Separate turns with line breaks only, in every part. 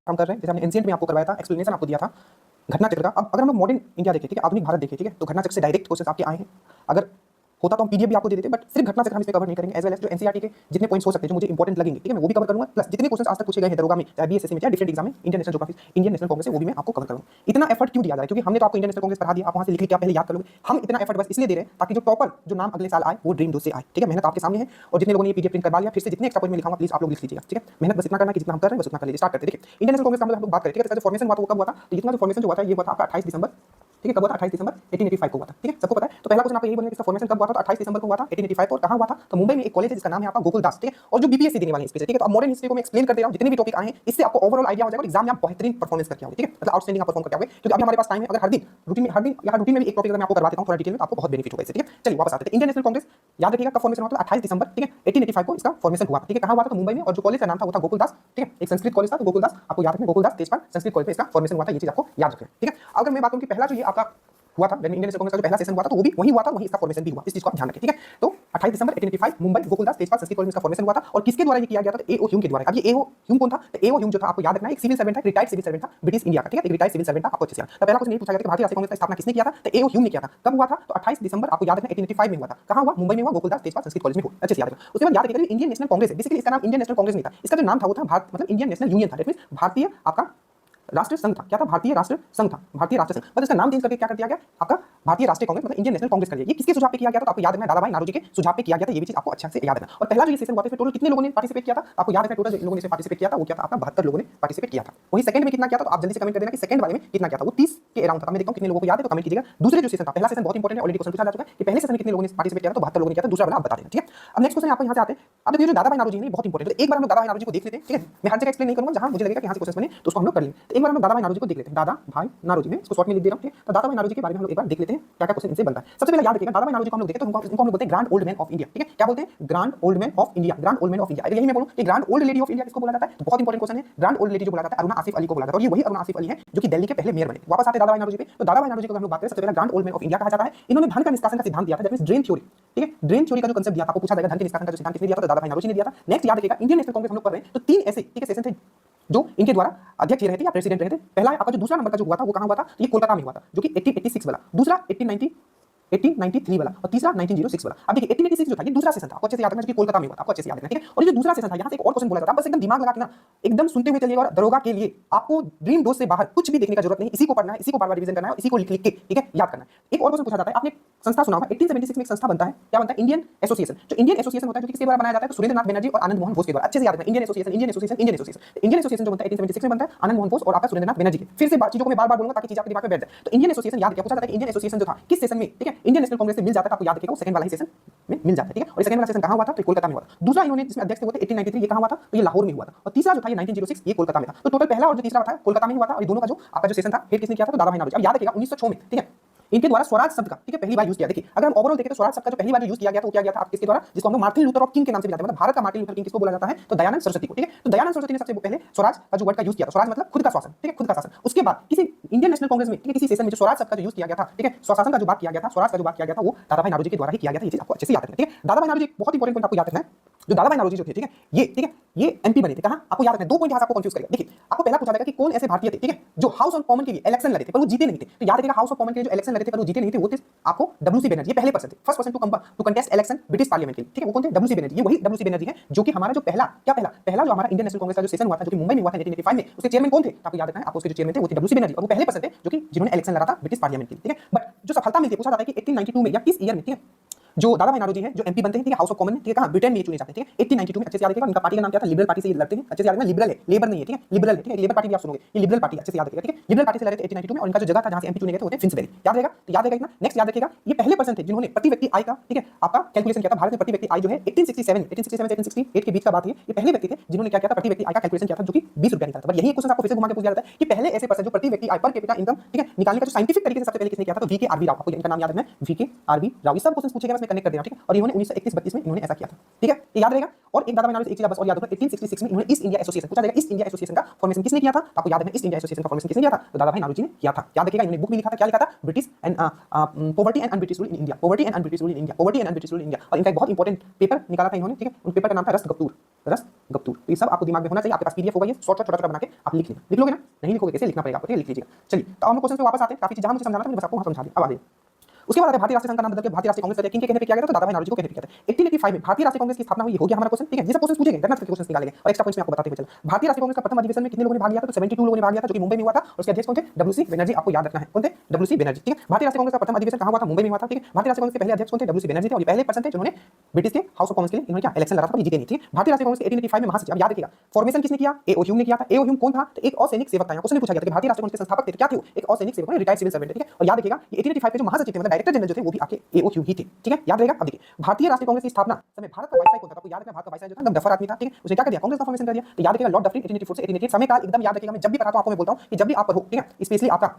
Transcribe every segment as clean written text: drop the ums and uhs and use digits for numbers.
काम कर रहे हैं। जैसे हमने एंशिएंट में आपको करवाया था, एक्सप्लेनेशन आपको दिया था घटना चक्र का। अब अगर हम लोग मॉडर्न इंडिया देखें, ठीक है, आधुनिक भारत देखें, ठीक है, तो घटना चक्र से डायरेक्ट क्वेश्चन आपके आए हैं। अगर होता तो हम पीडीएफ भी आपको दे देते, बट सिर्फ घटना चक्र हम इसमें कवर नहीं करेंगे। एज वेल एज जो एनसीईआरटी के जितने पॉइंट्स हो सकते हैं जो मुझे इंपॉर्टेंट लगेंगे, ठीक है, मैं वो भी कवर करूंगा। प्लस जितने क्वेश्चन आज तक पूछे गए हैं दरोगा में, चाहे बीएसएससी में, चाहे डिफरेंट एग्जाम में, Indian national geography, Indian National Congress से, वो भी मैं आपको कवर करूंगा। इतना एफर्ट क्यों दिया जाए? क्योंकि हमने तो आपको इंडियन नेशनल कांग्रेस पढ़ा दिया, आप वहां से लिख के आप पहले याद कर लोगे। हम इतना एफर्ट बस इसलिए दे रहे हैं ताकि जो टॉपर जो नाम अगले साल आए वो ड्रीम 2 से आए, ठीक है। मेहनत आपके सामने है और जितने लोगों ने ये पीडीएफ प्रिंट करवा लिया, फिर से जितने एक्स्ट्रा पॉइंट में लिखाऊंगा प्लीज आप लोग लिख लीजिएगा, ठीक है। मेहनत बस इतना करना है कि जितना हम कर रहे हैं बस उतना कर लीजिए। स्टार्ट करते हैं। देखिए, इंडियन नेशनल कांग्रेस का हम लोग बात करें, ठीक है। इसका जो फॉर्मेशन हुआ था वो कब हुआ था? तो जितना जो फॉर्मेशन जो हुआ था ये हुआ था आपका 28 दिसंबर, ठीक है। कब हुआ था? 28 दिसंबर 1885 को हुआ था, ठीक है, सबको पता है। तो पहला क्वेश्चन आपको यही बोलना है कि इसका फॉर्मेशन कब हुआ था? तो 28 दिसंबर को हुआ था 1885 को। और कहां हुआ था? तो मुंबई में एक कॉलेज है जिसका नाम है आपका गोकुलदास, ठीक है। और जो बीपीएससी देने वाले हैं इस पे, ठीक है। तो अब मॉडर्न हिस्ट्री को मैं एक्सप्लेन कर दे रहा हूं, जितने भी टॉपिक आए हैं इससे आपको ओवरऑल आइडिया हो जाएगा और एग्जाम में आप बेहतरीन परफॉर्मेंस करके आओगे, ठीक है। मतलब आउटस्टैंडिंग आप परफॉर्म करके आओगे। क्योंकि अभी हमारे पास टाइम है, अगर हर दिन रूटीन में भी एक टॉपिक अगर मैं आपको करवा देता हूं थोड़ा डिटेल में तो आपको बहुत बेनिफिट होगा इससे, ठीक है। चलिए वापस आते हैं। इंडियन नेशनल कांग्रेस याद रखिएगा कब फॉर्मेशन हुआ था? 28 दिसंबर, ठीक है, 1885 को इसका फॉर्मेशन हुआ था, ठीक है। कहां हुआ था? तो मुंबई में। और जो कॉलेज का नाम था वो था गोकुलदास, ठीक है। एक संस्कृत कॉलेज था, तो गोकुलदास आपको याद रखना, गोकुलदास तेजपाल संस्कृत कॉलेज में इसका फॉर्मेशन हुआ था। ये चीज आपको याद रखना है, ठीक है। अगर मैं बात करूं कि पहला जो ये आपका हुआ था इंडियन नेशनल कांग्रेस का जो पहला सेशन हुआ था तो वो भी वही हुआ था, वही इसका फॉर्मेशन भी हुआ। इस चीज को आप ध्यान रखें, ठीक है। तो 28 दिसंबर 1885 मुंबई गोकुलदास तेजपाल संस्कृत कॉलेज में इसका फॉर्मेशन हुआ था। और किसके द्वारा ये किया गया था? तो एओ ह्यूम के द्वारा। अब ये एओ ह्यूम कौन था? तो एओ ह्यूम जो था आपको याद रखना है एक सिविल सर्वेंट था, रिटायर्ड सिविल सर्वेंट था ब्रिटिश इंडिया का, ठीक है। एक रिटायर्ड सिविल सर्वेंट था, आपको अच्छे से याद। तो पहला क्वेश्चन ये पूछा गया कि भारतीय राष्ट्रीय कांग्रेस की स्थापना किसने किया था? तो एओ ह्यूम ने किया था। कब हुआ था? तो 28 दिसंबर आपको याद रखना 1885 में हुआ था। कहां हुआ? मुंबई में हुआ, गोकुलदास तेजपाल संस्कृत कॉलेज में हुआ, अच्छे से याद रखना। उसके बाद याद रखिएगा इंडियन नेशनल कांग्रेस है, बेसिकली इसका नाम इंडियन नेशनल कांग्रेस नहीं था, इसका जो नाम था वो था भारत, मतलब इंडियन नेशनल यूनियन था। दैट मींस भारतीय आपका राष्ट्र संघ था। क्या था? भारतीय राष्ट्र संघ था, भारतीय राष्ट्र संघ। बस इसका नाम चेंज करके क्या कर दिया गया आपका भारतीय राष्ट्रीय कांग्रेस, मतलब इंडियन नेशनल कांग्रेस कर दिया। ये किसके सुझाव पे किया गया था? तो आपको याद रखना दादा भाई नारोजी के सुझाव पे किया गया था। ये भी चीज आपको अच्छे से याद रखना। और पहला जो ये सेशन हुआ था टोटल कितने लोगों ने पार्टिसिपेट किया था? आपको याद रखना टोटल लोगों ने पार्टिसिपेट किया था वो क्या था? आपका 72 लोगों ने पार्टिसिपेट किया था। वही सेकंड में कितना किया था? तो आप जल्दी से कमेंट कर देना कि सेकंड वाले में कितना किया था। वो 30 के अराउंड था। मैं देखता हूं कितने लोगों को याद है तो कमेंट कीजिएगा। दूसरे जो सेशन था, पहला सेशन बहुत इंपॉर्टेंट है, ऑलरेडी क्वेश्चन पूछा जा चुका है कि पहले सेशन में कितने लोगों ने पार्टिसिपेट किया था? तो 72 लोगों ने किया था। दूसरा वाला आप बता देना, ठीक है। अब नेक्स्ट क्वेश्चन आपको यहां से आते हैं। अब देखिए जो दादा भाई नारोजी है बहुत इंपॉर्टेंट है। तो एक बार हम लोग दादा भाई नारोजी को देख लेते हैं, ठीक है। मैं हर जगह एक्सप्लेन नहीं करूंगा, जहां मुझे लगेगा कि यहां से क्वेश्चन बने तो उसको हम लोग कर लेंगे। तो एक बार हम लोग दादा भाई नारोजी को देख लेते हैं। दादा भाई नारोजी में इसको शॉर्ट में लिख दे रहा हूं, ठीक है। तो दादा भाई नारोजी के बारे में हम लोग एक बार देख लेते हैं क्या क्या क्वेश्चन इनसे बनता है। सबसे पहले याद रखिएगा दादा भाई नारोजी को हम लोग देखें तो इनको हम लोग बोलते हैं grand old man of India, ठीक है। क्या बोलते हैं? Grand old man of India, grand old man of India. अगर यही मैं बोलूं कि grand old lady of India किसको बोला जाता है? तो बहुत इंपॉर्टेंट क्वेश्चन है। ग्रैंड ओल्ड लेडी जो बोला जाता है अरुणा आसिफ अली को बोला जाता है। और ये वही अरुणा आसिफ अली है जो कि दिल्ली के पहले मेयर बने। वापस आते हैं दादा भाई नारोजी पे। तो दादा भाई नारोजी को हम लोग बात करें, सबसे पहले grand old man of India कहा जाता है। इन्होंने धन का निष्कासन का सिद्धांत दिया था, दैट मींस ड्रेन थ्योरी, ठीक है। ड्रेन थ्योरी का जो कांसेप्ट दिया था आपको पूछा जाएगा धन के निष्कासन का जो सिद्धांत किसने दिया था? तो दादा भाई नारोजी ने दिया था। नेक्स्ट याद रखिएगा इंडियन नेशनल कांग्रेस हम लोग कर रहे हैं तो तीन ऐसे, ठीक है, सेशन थे जो इनके द्वारा अध्यक्ष रहे थे या प्रेसिडेंट रहे थे। पहला आपका जो दूसरा नंबर का जो हुआ था वो कहां हुआ था? तो ये कोलकाता में हुआ था, जो कि 1886 वाला। दूसरा 1893 वाला और तीसरा 1906 वाला। अब देखिए 1886 जो था ये दूसरा सेशन था, आपको अच्छे से याद रखना कि कोलकाता में हुआ था, आपको अच्छे से याद रखना, ठीक है। और ये जो दूसरा सेशन था यहाँ से एक और क्वेश्चन बोला जाता है, बस एकदम दिमाग लगा के ना एकदम सुनते हुए चलिएगा। और दरोगा के लिए आपको ड्रीम डोज से बाहर कुछ भी देखने का जरूरत नहीं, इसी को पढ़ना है, इसी को बार-बार रिवीजन करना है और इसी को लिख लिख के, ठीक है, याद करना है। एक और क्वेश्चन पूछा जाता है, आपने संस्था सुना होगा 1876 में एक संस्था बनता है, क्या बनता है? Indian association. जो इंडियन एसोसिएशन होता है जो किसके द्वारा बनाया जाता है? तो सुरेंद्र नाथ बनर्जी और आनंद मोहन बोस के द्वारा। अच्छे से याद रखना Indian association, Indian association, Indian association. Indian association जो बनता है 1876 में बनता है आनंद मोहन बोस और आपका सुरेंद्र नाथ बनर्जी के। फिर से चीजों को मैं बार-बार बोलूंगा ताकि चीज आपके दिमाग में बैठ जाए। तो इंडियन एसोसिएशन याद रखिए, पूछा जाता है कि इंडियन एसोसिएशन जो था किस सेशन में, ठीक है, इंडियन नेशनल कांग्रेस से मिल जाता है, आपको याद रखिएगा वो सेकंड वाला ही सेशन में मिल जाता है, ठीक है। और सेकंड वाला सेशन कहां हुआ था? तो कोलकाता में हुआ था। दूसरा इन्होंने जिसमें अध्यक्ष थे वो थे 1893, ये कहां हुआ था? तो ये लाहौर में हुआ था। और तीसरा जो था ये 1906 ये कोलकाता में था। तो टोटल पहला और जो तीसरा था कोलकाता में हुआ था। और ये दोनों का जो आपका जो सेशन था हेड किसने किया था? तो दादा भाई नारोजी। अब याद रखिएगा 1906 में, ठीक है, इनके द्वारा स्वराज शब्द का, ठीक है, पहली बार यूज किया। देखिए अगर हम ओवरऑल देखें तो स्वराज शब्द का जो पहली बार यूज किया गया था वो क्या गया था? आप किसके द्वारा? जिसको हम लोग मार्टिन लूथर ऑफ किंग के नाम से भी जानते हैं, मतलब भारत का मार्टिन लूथर किंग किसको बोला जाता है? तो दयानंद सरस्वती को, ठीक है। तो दयानंद सरस्वती ने सबसे पहले स्वराज का जो वर्ड का यूज किया था। स्वराज मतलब खुद का शासन, ठीक है, खुद का शासन। उसके बाद किसी इंडियन नेशनल कांग्रेस में, ठीक है, किसी सेशन में जो स्वराज शब्द का जो यूज किया गया था, ठीक है, स्वशासन का जो बात किया गया था, स्वराज का जो बात किया गया था वो दादा भाई नारोजी के द्वारा ही किया गया था। ये चीज आपको अच्छे से याद रखना है, ठीक है। दादा भाई नारोजी एक बहुत इंपॉर्टेंट पॉइंट आपको याद रखना है। जो दादा भाई नारोजी जो थे, ठीक है, ये, ठीक है, ये एमपी बने थे। कहां? आपको याद रखना है। दो पॉइंट यहां से आपको कंफ्यूज करेगा। देखिए आपको पहला पूछा जाएगा कि कौन ऐसे भारतीय थे, ठीक है, जो हाउस ऑफ कॉमन के लिए इलेक्शन लड़े थे पर वो जीते नहीं थे। तो याद रखिएगा हाउस ऑफ कॉमन के लिए जो इलेक्शन लड़े थे पर वो जीते नहीं थे वो थे आपको डब्ल्यूसी बनर्जी। ये पहले पर्सन थे, first person to contest election British parliament के लिए, ठीक है। वो कौन थे? डब्ल्यूसी बनर्जी। ये वही डब्ल्यूसी बनर्जी है जो कि हमारा जो पहला जो हमारा इंडियन नेशनल कांग्रेस का जो सेशन हुआ था जो कि मुंबई में हुआ था 1985 में, उसके चेयरमैन कौन थे? आपको याद रखना है, आपको उसके जो चेयरमैन थे वो थे डब्ल्यूसी बनर्जी। और वो पहले पर्सन थे जो कि जिन्होंने इलेक्शन लड़ा था ब्रिटिश पार्लियामेंट के लिए, ठीक है। बट जो सफलता मिलती है पूछा जाता है कि 1892 में या किस ईयर में, ठीक है, जो दादा भाई नारोजी है जो एमपी बनते हैं, ठीक है, हाउस ऑफ कॉमन में, ठीक है, कहां? ब्रिटेन में चुने जाते हैं, ठीक है, 1892 में। अच्छे से याद रखिएगा। उनका पार्टी का नाम क्या था? लिबरल पार्टी से ये लड़ते हैं, अच्छे से याद रखना। लिबरल है, लेबर नहीं है, ठीक है, लिबरल है, ठीक है। लेबर पार्टी भी आप सुनोगे, ये लिबरल पार्टी, अच्छे से याद रखिएगा, ठीक है। लिबरल पार्टी से लड़े थे 1892 में और इनका जो जगह था जहां से एमपी चुने गए थे वो थे फिंसबेरी, याद रहेगा। तो याद रहेगा इतना। नेक्स्ट याद रखिएगा ये पहले पर्सन थे जिन्होंने प्रति व्यक्ति आय का, ठीक है, आपका कैलकुलेशन किया था। भारत में प्रति व्यक्ति आय जो है 1867 से 1868 के बीच का बात है। ये पहले व्यक्ति थे जिन्होंने क्या किया था? प्रति व्यक्ति आय का कैलकुलेशन किया था जो कि 20 रुपया निकला था। बट यही क्वेश्चन आपको फिर से घुमा के पूछा जाता है कि पहले ऐसे पर्सन जो प्रति व्यक्ति आय पर कैपिटा इनकम, ठीक है, निकालने का जो साइंटिफिक तरीके से सबसे पहले किसने किया था? तो वीके आरबी राव। आपको इनका नाम याद रखना है, वीके आरबी राव। ये सब क्वेश्चन पूछे गए बस में कनेक्ट कर देना, ठीक है। और इन्होंने 1931-32 में इन्होंने ऐसा किया था, ठीक है, ये याद रहेगा। और एक दादा भाई नौरोजी एक चीज बस और याद रखो, 1866 में इन्होंने ईस्ट इंडिया एसोसिएशन, पूछा जाएगा ईस्ट इंडिया एसोसिएशन का फॉर्मेशन किसने किया था, आपको याद है ईस्ट इंडिया एसोसिएशन का फॉर्मेशन किसने किया था, तो दादा भाई नौरोजी ने किया था। याद रखिएगा, इन्होंने बुक भी लिखा था, क्या लिखा था, British and poverty and un-British rule in India, poverty and un-British rule in India, poverty and un-British rule in India. और इनका एक बहुत इंपॉर्टेंट पेपर निकाला था इन्होंने, ठीक है, उन पेपर का नाम था रसगप्तूर, रसगप्तूर। तो ये सब आपको दिमाग में होना चाहिए, आपके पास पीडीएफ होगा, ये छोटा छोटा बना के आप लिख लेना, लिख लोगे ना, नहीं लिखोगे कैसे, लिखना पड़ेगा आपको, लिख लीजिएगा। चलिए, तो हम क्वेश्चन पे वापस आते हैं, काफी चीज जहां मुझे समझाना था मैंने बस आपको वहां समझा दिया। अब आगे उसके बाद भारतीय राष्ट्रीय संघ का नाम बदल के भारतीय राष्ट्रीय कांग्रेस किनके कहने पे किया गया था, तो दादा भाई नौरोजी को कहने पे किया था। 1885 में भारतीय राष्ट्रीय कांग्रेस की स्थापना हुई, हो गया हमारा क्वेश्चन, ठीक है। ये सब क्वेश्चन पूछेंगे, गणना के क्वेश्चन निकालेंगे और एक्स्ट्रा पॉइंट्स में आपको बताते हुए चलो। भारतीय राष्ट्रीय कांग्रेस का प्रथम अधिवेशन में कितने लोगों ने भाग लिया था, तो 72 लोगों ने भाग लिया था, जो कि मुंबई में हुआ था। और उसके अध्यक्ष कौन थे, डब्ल्यूसी बनर्जी, आपको याद रखना है, कौन थे, डब्ल्यूसी बनर्जी, ठीक है। भारतीय राष्ट्रीय कांग्रेस का प्रथम अधिवेशन कहां हुआ था, मुंबई में हुआ था, ठीक है। भारतीय राष्ट्रीय कांग्रेस के पहले अध्यक्ष कौन थे, डब्ल्यूसी बनर्जी थे, और ये पहले पर्सन थे जिन्होंने ब्रिटिश के हाउस ऑफ कॉमन्स के लिए इन्होंने क्या इलेक्शन लड़ा था, जीते नहीं, ठीक है। भारतीय राष्ट्रीय कांग्रेस के 1885 में महासचिव, अब याद रखिएगा फॉर्मेशन किसने किया, ए.ओ. ह्यूम ने किया था। ए.ओ. ह्यूम कौन था, तो एक असैनिक सेवक था। क्वेश्चन पूछा गया था कि भारतीय राष्ट्रीय कांग्रेस के संस्थापक थे, क्या थे, एक असैनिक सेवक, रिटायर्ड सिविल सर्वेंट, ठीक है। और याद रखिएगा ये 1885 के जो महासचिव थे, मतलब डायरेक्टर जनरल जो थे, वो भी आपके ए.ओ. ह्यूम ही थे, ठीक है, याद रहेगा। अब देखिए, भारतीय राष्ट्रीय कांग्रेस की स्थापना समय भारत का वाइसराय कौन था, आपको याद रखना, भारत का वाइसराय जो था एकदम डफर आदमी था, ठीक है। उसने क्या कर दिया, कांग्रेस का फॉर्मेशन कर दिया। तो याद रखिएगा लॉर्ड डफरिन 1884 से 1888 समय काल एकदम याद रखिएगा। मैं जब भी पढ़ाता हूं आपको मैं बोलता हूं कि जब भी आप पढ़ो, ठीक है, स्पेशली आपका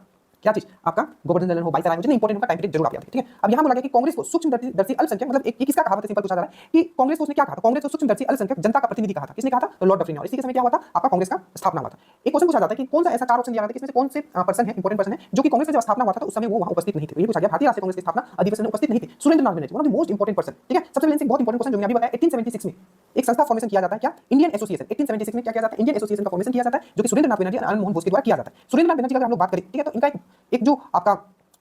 क्या चीज, आपका गोवर्धन जनरल हो, वाइसराय हो, जितना इंपॉर्टेंट होगा टाइम पीरियड जरूर आप याद रखें, ठीक है। अब यहां बोला गया कि कांग्रेस को सूक्ष्मदर्शी अल्पसंख्यक, मतलब एक किसका कहावत है, सिंपल पूछा जा रहा है कि कांग्रेस को उसने क्या कहा था, कांग्रेस को सूक्ष्मदर्शी अल्पसंख्यक जनता का प्रतिनिधि कहा था, किसने कहा था, तो लॉर्ड डफरिन ने। और इसी के समय क्या हुआ था, आपका कांग्रेस का स्थापना हुआ था। एक क्वेश्चन पूछा जाता है कि कौन सा ऐसा चार ऑप्शन दिया जाता है कि इसमें से कौन से पर्सन है, इंपॉर्टेंट पर्सन है, जो कि कांग्रेस का जब स्थापना हुआ था तो उस समय वो वहां उपस्थित नहीं थे। ये पूछा गया, भारतीय राष्ट्रीय कांग्रेस की स्थापना अधिवेशन में उपस्थित नहीं थे, Surendra Nath Banerjee, one of the most important person, ठीक है। सबसे पहले से बहुत इंपॉर्टेंट क्वेश्चन जो मैंने अभी बताया, 1876 में एक संस्था फॉर्मेशन किया जाता है, क्या, इंडियन एसोसिएशन। 1876 में क्या किया जाता है, इंडियन एसोसिएशन का फॉर्मेशन किया जाता है, जो कि सुरेंद्र नाथ बनर्जी और आनंद मोहन बोस के द्वारा किया जाता है। सुरेंद्र नाथ बनर्जी का हम लोग बात करें, ठीक है, तो इनका एक जो आपका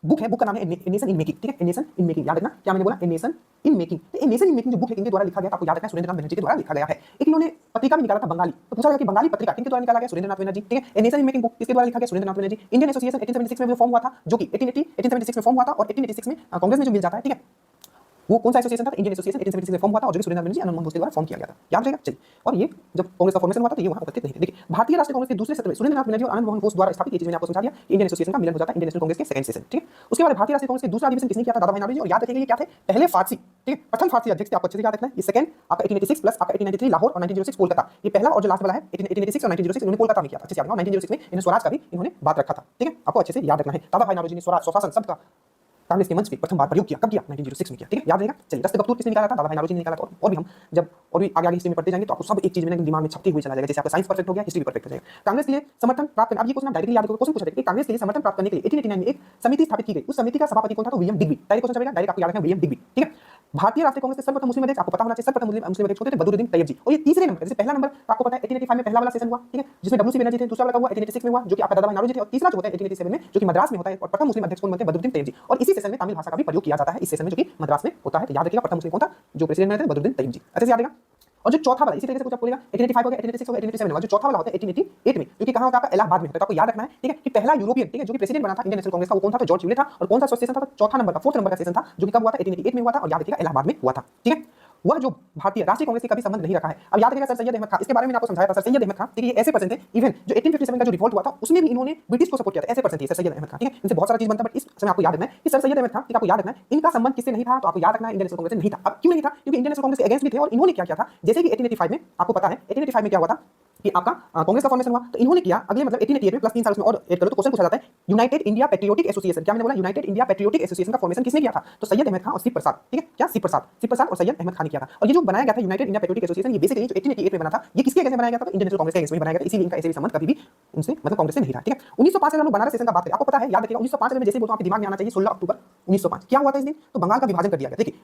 बुक है, बुक का नाम है ए नेशन इन मेकिंग, ठीक है, ए नेशन इन मेकिंग, याद रखना क्या मैंने बोला, a nation in making. A nation in making जो बुक है इनके द्वारा लिखा गया था, आपको याद रखना है सुरेंद्र नाथ बनर्जी के द्वारा लिखा गया है। एक इन्होंने पत्रिका भी निकाला था बंगाली, तो पूछा गया कि बंगाली पत्रिका किनके द्वारा निकाला गया, सुरेंद्र नाथ बनर्जी, ठीक है। A nation in making book किसके द्वारा लिखा गया, सुरेंद्र नाथ बनर्जी। इंडियन एसोसिएशन 1876 में फॉर्म हुआ था, जो कि 1876 में फॉर्म हुआ था, और 1886 में कांग्रेस में जो मिल जाता है, ठीक है, वो कौन सा एसोसिएशन था, इंडियन एसोसिएशन 1876 में फॉर्म हुआ था, और जो सुरेंद्र नाथ बनर्जी आनंद मोहन बोस के द्वारा फॉर्म किया गया था, याद रहेगा। चलिए, और ये जब कांग्रेस का फॉर्मेशन हुआ था तो ये वहां उपस्थित नहीं थे। देखिए, भारतीय राष्ट्रीय कांग्रेस के दूसरे सत्र में सुरेंद्र नाथ बनर्जी और आनंद मोहन बोस द्वारा स्थापित, ये चीज मैंने आपको समझा दिया, इंडियन एसोसिएशन का मिलन हो जाता है इंडियन नेशनल कांग्रेस के सेकंड सेशन, ठीक है। उसके बाद भारतीय राष्ट्रीय कांग्रेस के दूसरा अधिवेशन किसने किया था, दादा भाई नौरोजी। और याद रखिएगा ये क्या थे, पहले फारसी, ठीक है, प्रथम फारसी अध्यक्ष थे, आपको अच्छे से याद रखना है। ये सेकंड आपका 1886 प्लस आपका 1893 लाहौर और 1906 कोलकाता, ये पहला और जो लास्ट वाला है 1886 और 1906 इन्होंने कोलकाता में किया था, अच्छे से याद रखना। 1906 में इन्होंने स्वराज का भी इन्होंने बात रखा था, ठीक है, आपको अच्छे से याद रखना है। दादा भाई नौरोजी ने स्वराज स्वशासन शब्द का कांग्रेस के मंच पे प्रथम बार प्रयोग किया, कब किया, 1906 में किया, ठीक है, याद रहेगा। चलिए, रसगप्तूर किसने निकाला था, दादा भाई नौरोजी ने निकाला था। और भी हम जब और भी आगे हिस्ट्री में पढ़ते जाएंगे तो आपको सब एक चीज में दिमाग में छपती हुई चला जाएगा, जैसे आपका साइंस परफेक्ट हो गया, हिस्ट्री भी परफेक्ट हो जाएगा। कांग्रेस के लिए समर्थन प्राप्त करने, अब ये क्वेश्चन डायरेक्टली याद रखो, क्वेश्चन पूछा था कि कांग्रेस के लिए समर्थन प्राप्त करने के लिए 1889 में एक समिति स्थापित की गई, उस समिति का सभापति कौन था, तो विलियम डिग्बी। डायरेक्ट क्वेश्चन चलेगा, डायरेक्ट आपको याद रखना है विलियम डिग्बी, ठीक है। भारतीय राष्ट्रीय कांग्रेस के सर्वप्रथम मुस्लिम अध्यक्ष, आपको पता होना चाहिए, सर्वप्रथम मुस्लिम अध्यक्ष होते थे बदरुद्दीन तैयब जी। और ये तीसरे नंबर, जैसे पहला नंबर आपको पता है 1885 में पहला वाला सेशन हुआ, ठीक है, जिसमें डब्ल्यूसी बनर्जी थे, दूसरा वाला हुआ 1886 में हुआ, जो कि आपका दादा भाई नौरोजी थे, और तीसरा जो होता है 1887 में, जो कि मद्रास में होता है, और प्रथम मुस्लिम अध्यक्ष कौन बनते हैं, बदरुद्दीन तैयब जी। और इसी सेशन में तमिल भाषा का भी प्रयोग किया जाता है, इस सेशन में जो कि मद्रास में होता है। तो याद रखिएगा प्रथम मुस्लिम कौन था, जो प्रेसिडेंट बने थे, बदरुद्दीन तैयब जी, अच्छे से याद रहेगा। और जो चौथा वाला इसी तरीके से कुछ बोलेगा 1885 हो गया, 1886 हो गया, 1887 होगा, जो चौथा वाला होता है 1888 में, जो कि कहां होता है, आपका इलाहाबाद में होता है। तो आपको याद रखना है, ठीक है, कि पहला यूरोपियन, ठीक है, जो कि प्रेसिडेंट बना था इंडियन नेशनल कांग्रेस का, वो कौन था, तो जॉर्ज ह्यूले था। और कौन सा सेशन था, तो चौथा नंबर का, फोर्थ नंबर का सेशन था, जो कि कब हुआ था, 1888 में हुआ था, और याद रखिएगा इलाहाबाद में हुआ था, ठीक है। वह जो भारतीय राष्ट्रीय कांग्रेस के कभी संबंध नहीं रखा है। अब याद रखिएगा सर सैयद अहमद खान, इसके बारे में आपको समझाया था, सर सैयद अहमद खान, ठीक है, ये ऐसे पर्सन थे, इवन जो 1857 का जो रिवॉल्ट हुआ था उसमें भी इन्होंने ब्रिटिश को सपोर्ट किया था, ऐसे पर्सन थे सर सैयद अहमद खान, ठीक है। इनसे बहुत सारा चीज बनता है, बट इस समय आपको याद रखना है कि सर सैयद अहमद खान, ठीक है, आपको याद रखना है इनका संबंध किससे नहीं था, तो आपको याद रखना है इंडियन नेशनल कांग्रेस से नहीं था। अब क्यों नहीं था, क्योंकि इंडियन नेशनल कांग्रेस के अगेंस्ट भी थे, और इन्होंने क्या किया था, जैसे कि 1885 में आपको पता है 1885 में क्या हुआ था कि आपका कांग्रेस का फॉर्मेशन हुआ, तो इन्होंने किया अगले मतलब 1888 में प्लस 3 साल उसमें और ऐड करो, तो क्वेश्चन पूछा जाता है यूनाइटेड इंडिया पैट्रियोटिक एसोसिएशन, क्या मैंने बोला, यूनाइटेड इंडिया पैट्रियोटिक एसोसिएशन का फॉर्मेशन किसने किया था, तो सैयद अहमद खान और शिव प्रसाद, ठीक है, क्या शिव प्रसाद और सैयद अहमद खान ने किया था। और ये जो बनाया गया था यूनाइटेड इंडिया पैट्रियोटिक एसोसिएशन, ये बेसिकली जो 1888 में बना था, ये किसके अगेंस्ट बनाया गया था, तो इंडियन नेशनल कांग्रेस के अगेंस्ट में बनाया गया था, इसीलिए इनका ऐसे भी संबंध कभी भी उनसे मतलब कांग्रेस से नहीं रहा, ठीक है। 1905 में हम लोग बनारस सेशन का बात करें, आपको पता है, याद रखिएगा 1905 में जैसे बोलता हूं आपके दिमाग में आना चाहिए 16 अक्टूबर 1905 क्या हुआ था इस दिन, तो बंगाल का विभाजन कर दिया गया। देखिए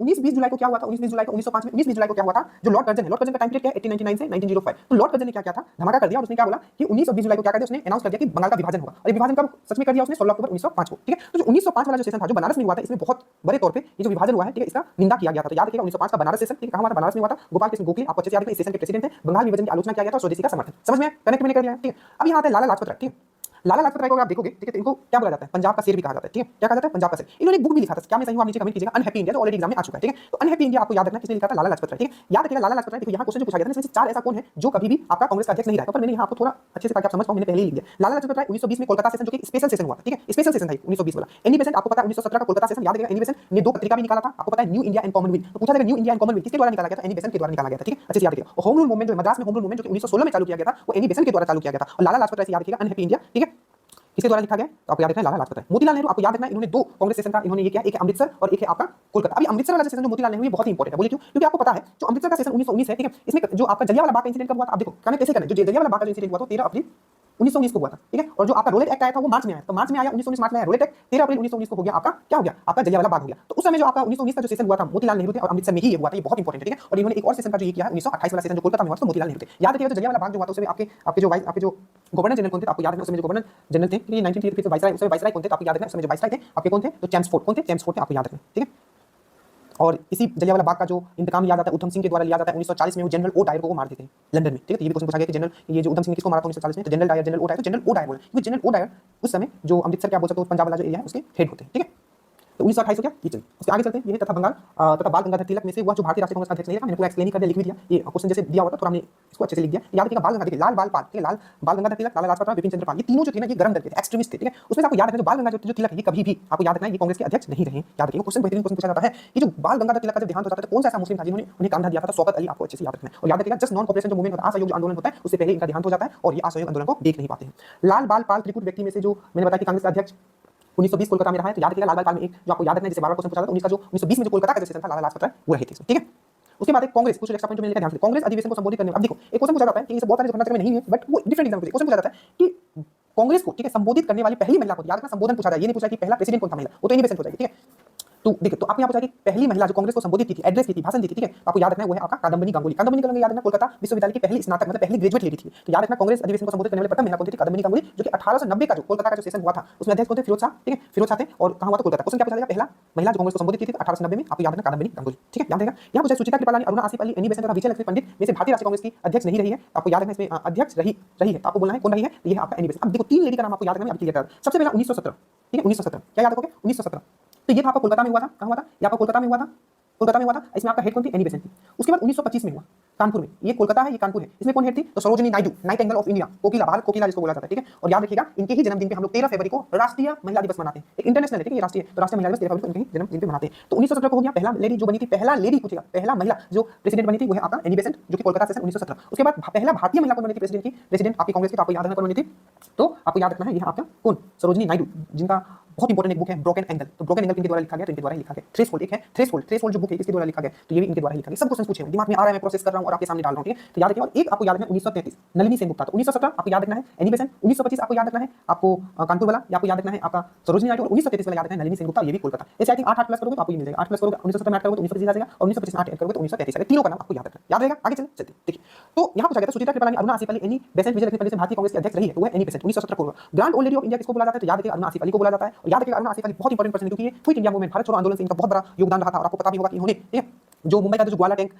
19-20 जुलाई को क्या हुआ था, 19-20 जुलाई को 1905 में 19-20 जुलाई को क्या हुआ था, जो लॉर्ड कर्जन का टाइम पीरियड क्या है 1899 से 1905, तो लॉर्ड कर्जन ने क्या किया था, धमाका कर दिया, और उसने क्या बोला कि 19 और 20 जुलाई को क्या कर दिया, उसने अनाउंस कर दिया कि बंगाल का विभाजन होगा। और ये विभाजन कब सच में कर दिया उसने, 16 अक्टूबर 1905 को, ठीक है। तो जो 1905 वाला जो सेशन था, जो बनारस में हुआ था, इसमें बहुत बड़े तौर पे ये जो विभाजन हुआ है, ठीक है, इसका निंदा किया गया था। तो याद रखिएगा 1905 का बनारस सेशन, ठीक है, कहां हुआ था, बनारस में हुआ था, गोपाल कृष्ण गोखले, आपको अच्छे से याद रखना, इस सेशन के प्रेसिडेंट थे, बंगाल विभाजन की आलोचना किया गया था, स्वदेशी का समर्थन, समझ में कनेक्ट मैंने कर दिया, ठीक है। अब यहां आता है लाला लाजपत राय, ठीक है, लाला लाजपत राय को आप देखोगे, ठीक है, तो इनको क्या बोला जाता है, पंजाब का शेर भी कहा जाता है, ठीक है, क्या कहा जाता है, पंजाब का शेर। इन्होंने एक बुक भी लिखा था, क्या मैं सही हूं आप नीचे कमेंट कीजिएगा, अनहैप्पी इंडिया, जो ऑलरेडी एग्जाम में आ चुका है, ठीक है। तो अनहैप्पी इंडिया आपको याद रखना किसने लिखा था, लाला लाजपत राय, ठीक है। याद रखिएगा लाला लाजपत राय, देखो यहां क्वेश्चन जो पूछा गया था इसमें से चार ऐसा कौन है जो कभी भी आपका कांग्रेस का अध्यक्ष नहीं रहा, पर मैंने यहां आपको थोड़ा अच्छे से ताकि आप समझ पाओ, मैंने पहले ही लिख दिया। लाला लाजपत राय 1920 में कोलकाता सेशन, जो कि स्पेशल सेशन हुआ था, ठीक है, स्पेशल सेशन था 1920 वाला। एनी बेसेंट आपको पता है 1917 का कोलकाता सेशन, याद रखिएगा एनी बेसेंट ने दो पत्रिका भी निकाला था, आपको पता है न्यू इंडिया एंड कॉमनवेल्थ। तो पूछा जाएगा न्यू इंडिया एंड कॉमनवेल्थ किसके द्वारा निकाला गया था, एनी बेसेंट के द्वारा निकाला गया था, ठीक है, अच्छे से याद रखिएगा। और होम रूल मूवमेंट जो मद्रास में होम रूल मूवमेंट जो कि 1916 में चालू किया गया था, वो एनी बेसेंट के द्वारा चालू किया गया था, और लाला लाजपत राय से याद रखिएगा अनहैप्पी इंडिया, ठीक है। किसके द्वारा लिखा गया तो आपको याद रखना है लाला लाजपत राय। मोतीलाल नेहरू आपको याद रखना है इन्होंने दो कांग्रेस सेशन का इन्होंने ये किया, एक है अमृतसर और एक है आपका कोलकाता। अभी अमृतसर वाला सेशन जो मोतीलाल नेहरू ये बहुत ही इंपॉर्टेंट है, बोलिए क्यों? क्योंकि आपको पता है जो अमृतसर का सेशन 1919 है, ठीक है, इसमें जो आपका जलियांवाला बाग का इंसिडेंट कब हुआ था आप देखो, कहना कैसे करें, जो जलियांवाला बाग का इंसिडेंट हुआ था 13 अप्रैल 1919 को हुआ था, ठीक है, और जो आपका रोलेट एक्ट आया था वो मार्च में आया, तो मार्च में आया 1919 मार्च में आया रोलेट एक्ट, 13 अप्रैल 1919 को हो गया आपका क्या हो गया, आपका जलियांवाला बाग हो गया। तो उस समय जो आपका 1919 का जो सेशन हुआ था मोतीलाल नेहरू थे और अमृतसर में ही ये हुआ था, ये बहुत इंपॉर्टेंट है, ठीक है। और इन्होंने एक और सेशन का जो ये किया है 1928 वाला सेशन जो कोलकाता में हुआ था, तो मोतीलाल नेहरू थे। याद रखिएगा जो जलियांवाला बाग जो हुआ था उसमें आपके जो गवर्नर जनरल कौन थे, आपको याद रखना उसमें जो गवर्नर जनरल थे, ये 1933 के वाइसराय, उसमें वाइसराय कौन थे, आपको याद रखना उसमें जो वाइसराय थे आपके कौन थे, तो चैम्सफोर्ड कौन थे, चैम्सफोर्ड थे, आपको याद रखना, ठीक है। और इसी जलियांवाला बाग का जो इंतकाम लिया जाता है उधम सिंह के द्वारा लिया जाता है 1940 में, वो जनरल ओ डायर को मार देते हैं लंदन में, ठीक है। तो ये भी क्वेश्चन पूछा गया कि जनरल ये जो उधम सिंह ने किसको मारा था 1940 में, तो general Dyer, general O Dyer, तो जनरल ओ डायर बोले क्योंकि जनरल ओ डायर उस समय जो अमृतसर क्या बोल सकते हो पंजाब वाला जो एरिया है उसके हेड होते हैं, ठीक है। तो 1928 हो गया, ये चलिए उसके आगे चलते हैं। ये तथा बंगाल तथा बाल गंगाधर तिलक में से हुआ जो भारतीय राष्ट्रीय कांग्रेस का अध्यक्ष नहीं था, मैंने पूरा एक्सप्लेन कर दिया, लिख भी दिया, ये क्वेश्चन जैसे दिया हुआ था थोड़ा हमने इसको अच्छे से लिख दिया। याद रखिएगा बाल गंगाधर, लाल बाल पाल, ठीक है, लाल बाल गंगाधर तिलक, लाला लाजपत राय, विपिन चंद्र पाल, ये तीनों जो थे ना ये गरम दल के थे, एक्सट्रीमिस्ट थे, ठीक है। उसमें आपको याद रखना जो बाल गंगाधर जो तिलक है ये कभी भी आपको याद रखना है ये कांग्रेस के अध्यक्ष नहीं रहे, याद रखिएगा। क्वेश्चन बेहतरीन क्वेश्चन पूछा जाता है कि जो बाल गंगाधर तिलक का जब देहांत होता था कौन सा ऐसा मुस्लिम था जिन्होंने उन्हें कांधा दिया था, शौकत अली, आपको अच्छे से याद रखना है। और याद रखिएगा जस्ट नॉन कॉपरेशन जो मूवमेंट होता है, असहयोग जो आंदोलन होता है उससे पहले इनका देहांत हो जाता है और ये असहयोग आंदोलन को देख नहीं पाते हैं। लाल बाल पाल त्रिपुट व्यक्ति में से जो मैंने बताया कि कांग्रेस का अध्यक्ष 1920 कोलकाता में रहा है, तो याद रखिएगा लाल बाल पाल में एक जो आपको याद रखना है जैसे बार-बार क्वेश्चन पूछा था, तो 19 का जो 1920 में जो कोलकाता का जो सेशन था लाला लाजपत राय वो रहे थे, ठीक है। उसके बाद एक कांग्रेस कुछ एक्स्ट्रा पॉइंट जो मैंने लिखा ध्यान से, कांग्रेस अधिवेशन को संबोधित करने अब देखो एक क्वेश्चन पूछा जाता है कि ये सब बहुत सारे घटनाक्रम में नहीं है बट वो डिफरेंट एग्जांपल क्वेश्चन पूछा जाता है कि कांग्रेस को, ठीक है, संबोधित करने वाली पहली महिला को, याद रखना संबोधन पूछा जाए, ये नहीं पूछा कि पहला प्रेसिडेंट कौन था महिला, वो तो इन्हीं पे हो जाएगी, ठीक है। तो देखो तो आप यहाँ पूछा कि पहली महिला जो कांग्रेस को संबोधित की थी, एड्रेस की थी, भाषण दी थी, ठीक है, आपको याद रखना है वो है आपका कादम्बिनी गांगुली। कादम्बिनी गांगुली याद रखना कोलकाता विश्वविद्यालय की पहली स्नातक मतलब पहली ग्रेजुएट लेडी थी। तो याद रखना कांग्रेस अधिवेशन को संबोधित करने वाली प्रथम महिला कौन थी, कादम्बिनी गांगुली, जो कि 1890 का जो कोलकाता का जो सेशन हुआ था उसमें अध्यक्ष कौन थे, फिरोज शाह, ठीक है, फिरोज शाह थे। और कहां हुआ था, कोलकाता। क्वेश्चन क्या पूछा जाएगा, पहला महिला जो कांग्रेस को संबोधित की थी 1890 में, आपको याद रखना कादम्बिनी गांगुली, ठीक है, याद रहेगा। यहाँ पूछा सुचित्रा कृपलानी, अरुणा आसिफ अली, एनी बेसेंट तथा विजय लक्ष्मी पंडित में से भारतीय राष्ट्रीय कांग्रेस की अध्यक्ष नहीं रही है, आपको याद रखना इसमें अध्यक्ष रही है, आपको बोलना है कौन रही है, ये है आपका एनी बेसेंट। अब देखो तीन लेडी का नाम आपको याद रखना है, अभी क्लियर कर। सबसे पहला 1917, ठीक है, 1917 क्या याद रखोगे, 1917 तो ये था आपका कोलकाता में हुआ था, कहां हुआ था, ये आपका कोलकाता में हुआ था, कोलकाता में हुआ था। इसमें आपका हेड कौन थी, एनी बेसेंट थी। उसके बाद 1925 में हुआ कानपुर में, ये कोलकाता है ये कानपुर है, इसमें कौन हेड थी, तो Sarojini Naidu, nightingale of India, कोकिला, भारत कोकिला जिसको बोला जाता है, ठीक है। और याद रखिएगा इनके ही जन्मदिन पे हम लोग 13 फरवरी को राष्ट्रीय महिला दिवस मनाते हैं, एक इंटरनेशनल है, ठीक है, ये राष्ट्रीय, तो राष्ट्रीय महिला दिवस 13 फरवरी को इनके जन्मदिन पे मनाते हैं। तो 1917 को हो गया पहला लेडी जो बनी थी, पहला लेडी पूछेगा, पहला महिला जो प्रेसिडेंट बनी थी वो है आपका एनी बेसेंट, जो कि कोलकाता सेशन 1917। उसके बाद पहला भारतीय महिला कौन बनी थी प्रेसिडेंट आपकी कांग्रेस की, तो आपको याद रखना कौन बनी थी, तो आपको याद रखना है यह आपका कौन, सरोजिनी नायडू, जिनका बहुत इंपॉर्टेंट एक बुक है ब्रोकन एंगल, तो ब्रोकन एंगल किनके द्वारा लिखा गया, तो इनके द्वारा लिखा गया। थ्रेशोल्ड एक है, थ्रेशोल्ड जो बुक है किसके द्वारा लिखा गया, तो ये भी इनके द्वारा लिखा गया। सब क्वेश्चन पूछे हैं, दिमाग में आ रहा है, मैं प्रोसेस कर रहा हूं और आपके सामने डाल रहा हूं, ठीक है। तो याद रखिए। और एक आपको याद रखना है 1933 नलिनी सेनगुप्ता, तो 1917 आपको याद रखना है एनी बेसेंट, 1925 आपको याद रखना है आपको कानपुर वाला, या आपको याद रखना है आपका सरोजिनी नायडू, और 1933 वाला याद रखना है नलिनी सेनगुप्ता, ये भी कोलकाता। ऐसे आई थिंक 8 प्लस करोगे तो आपको ये मिल जाएगा, 8 प्लस करोगे 1917 में 8 करोगे तो 1925 आ जाएगा, और 1925 में 8 करोगे तो 1933 आएगा। तीनों का नाम आपको याद रखना है, याद रहेगा। आगे चलते देखिए। तो यहां पूछा गया था सुचित्रा कृपलानी, अरुणा आसिफ अली, एनी बेसेंट, विजय लक्ष्मी पंडित से भारतीय कांग्रेस की अध्यक्ष रही है, तो वो एनी बेसेंट 1917 को। Grand old lady of India किसको बोला जाता है, तो याद रखिएगा अरुणा आसिफ अली को बोला जाता है। और याद रखिएगा अरुणा आसिफ अली बहुत इंपॉर्टेंट पर्सन है क्योंकि ये क्विट इंडिया मूवमेंट, भारत छोड़ो आंदोलन से इनका बहुत बड़ा योगदान रहा था। और आपको पता भी होगा कि इन्होंने, ठीक है, जो मुंबई का जो ग्वाला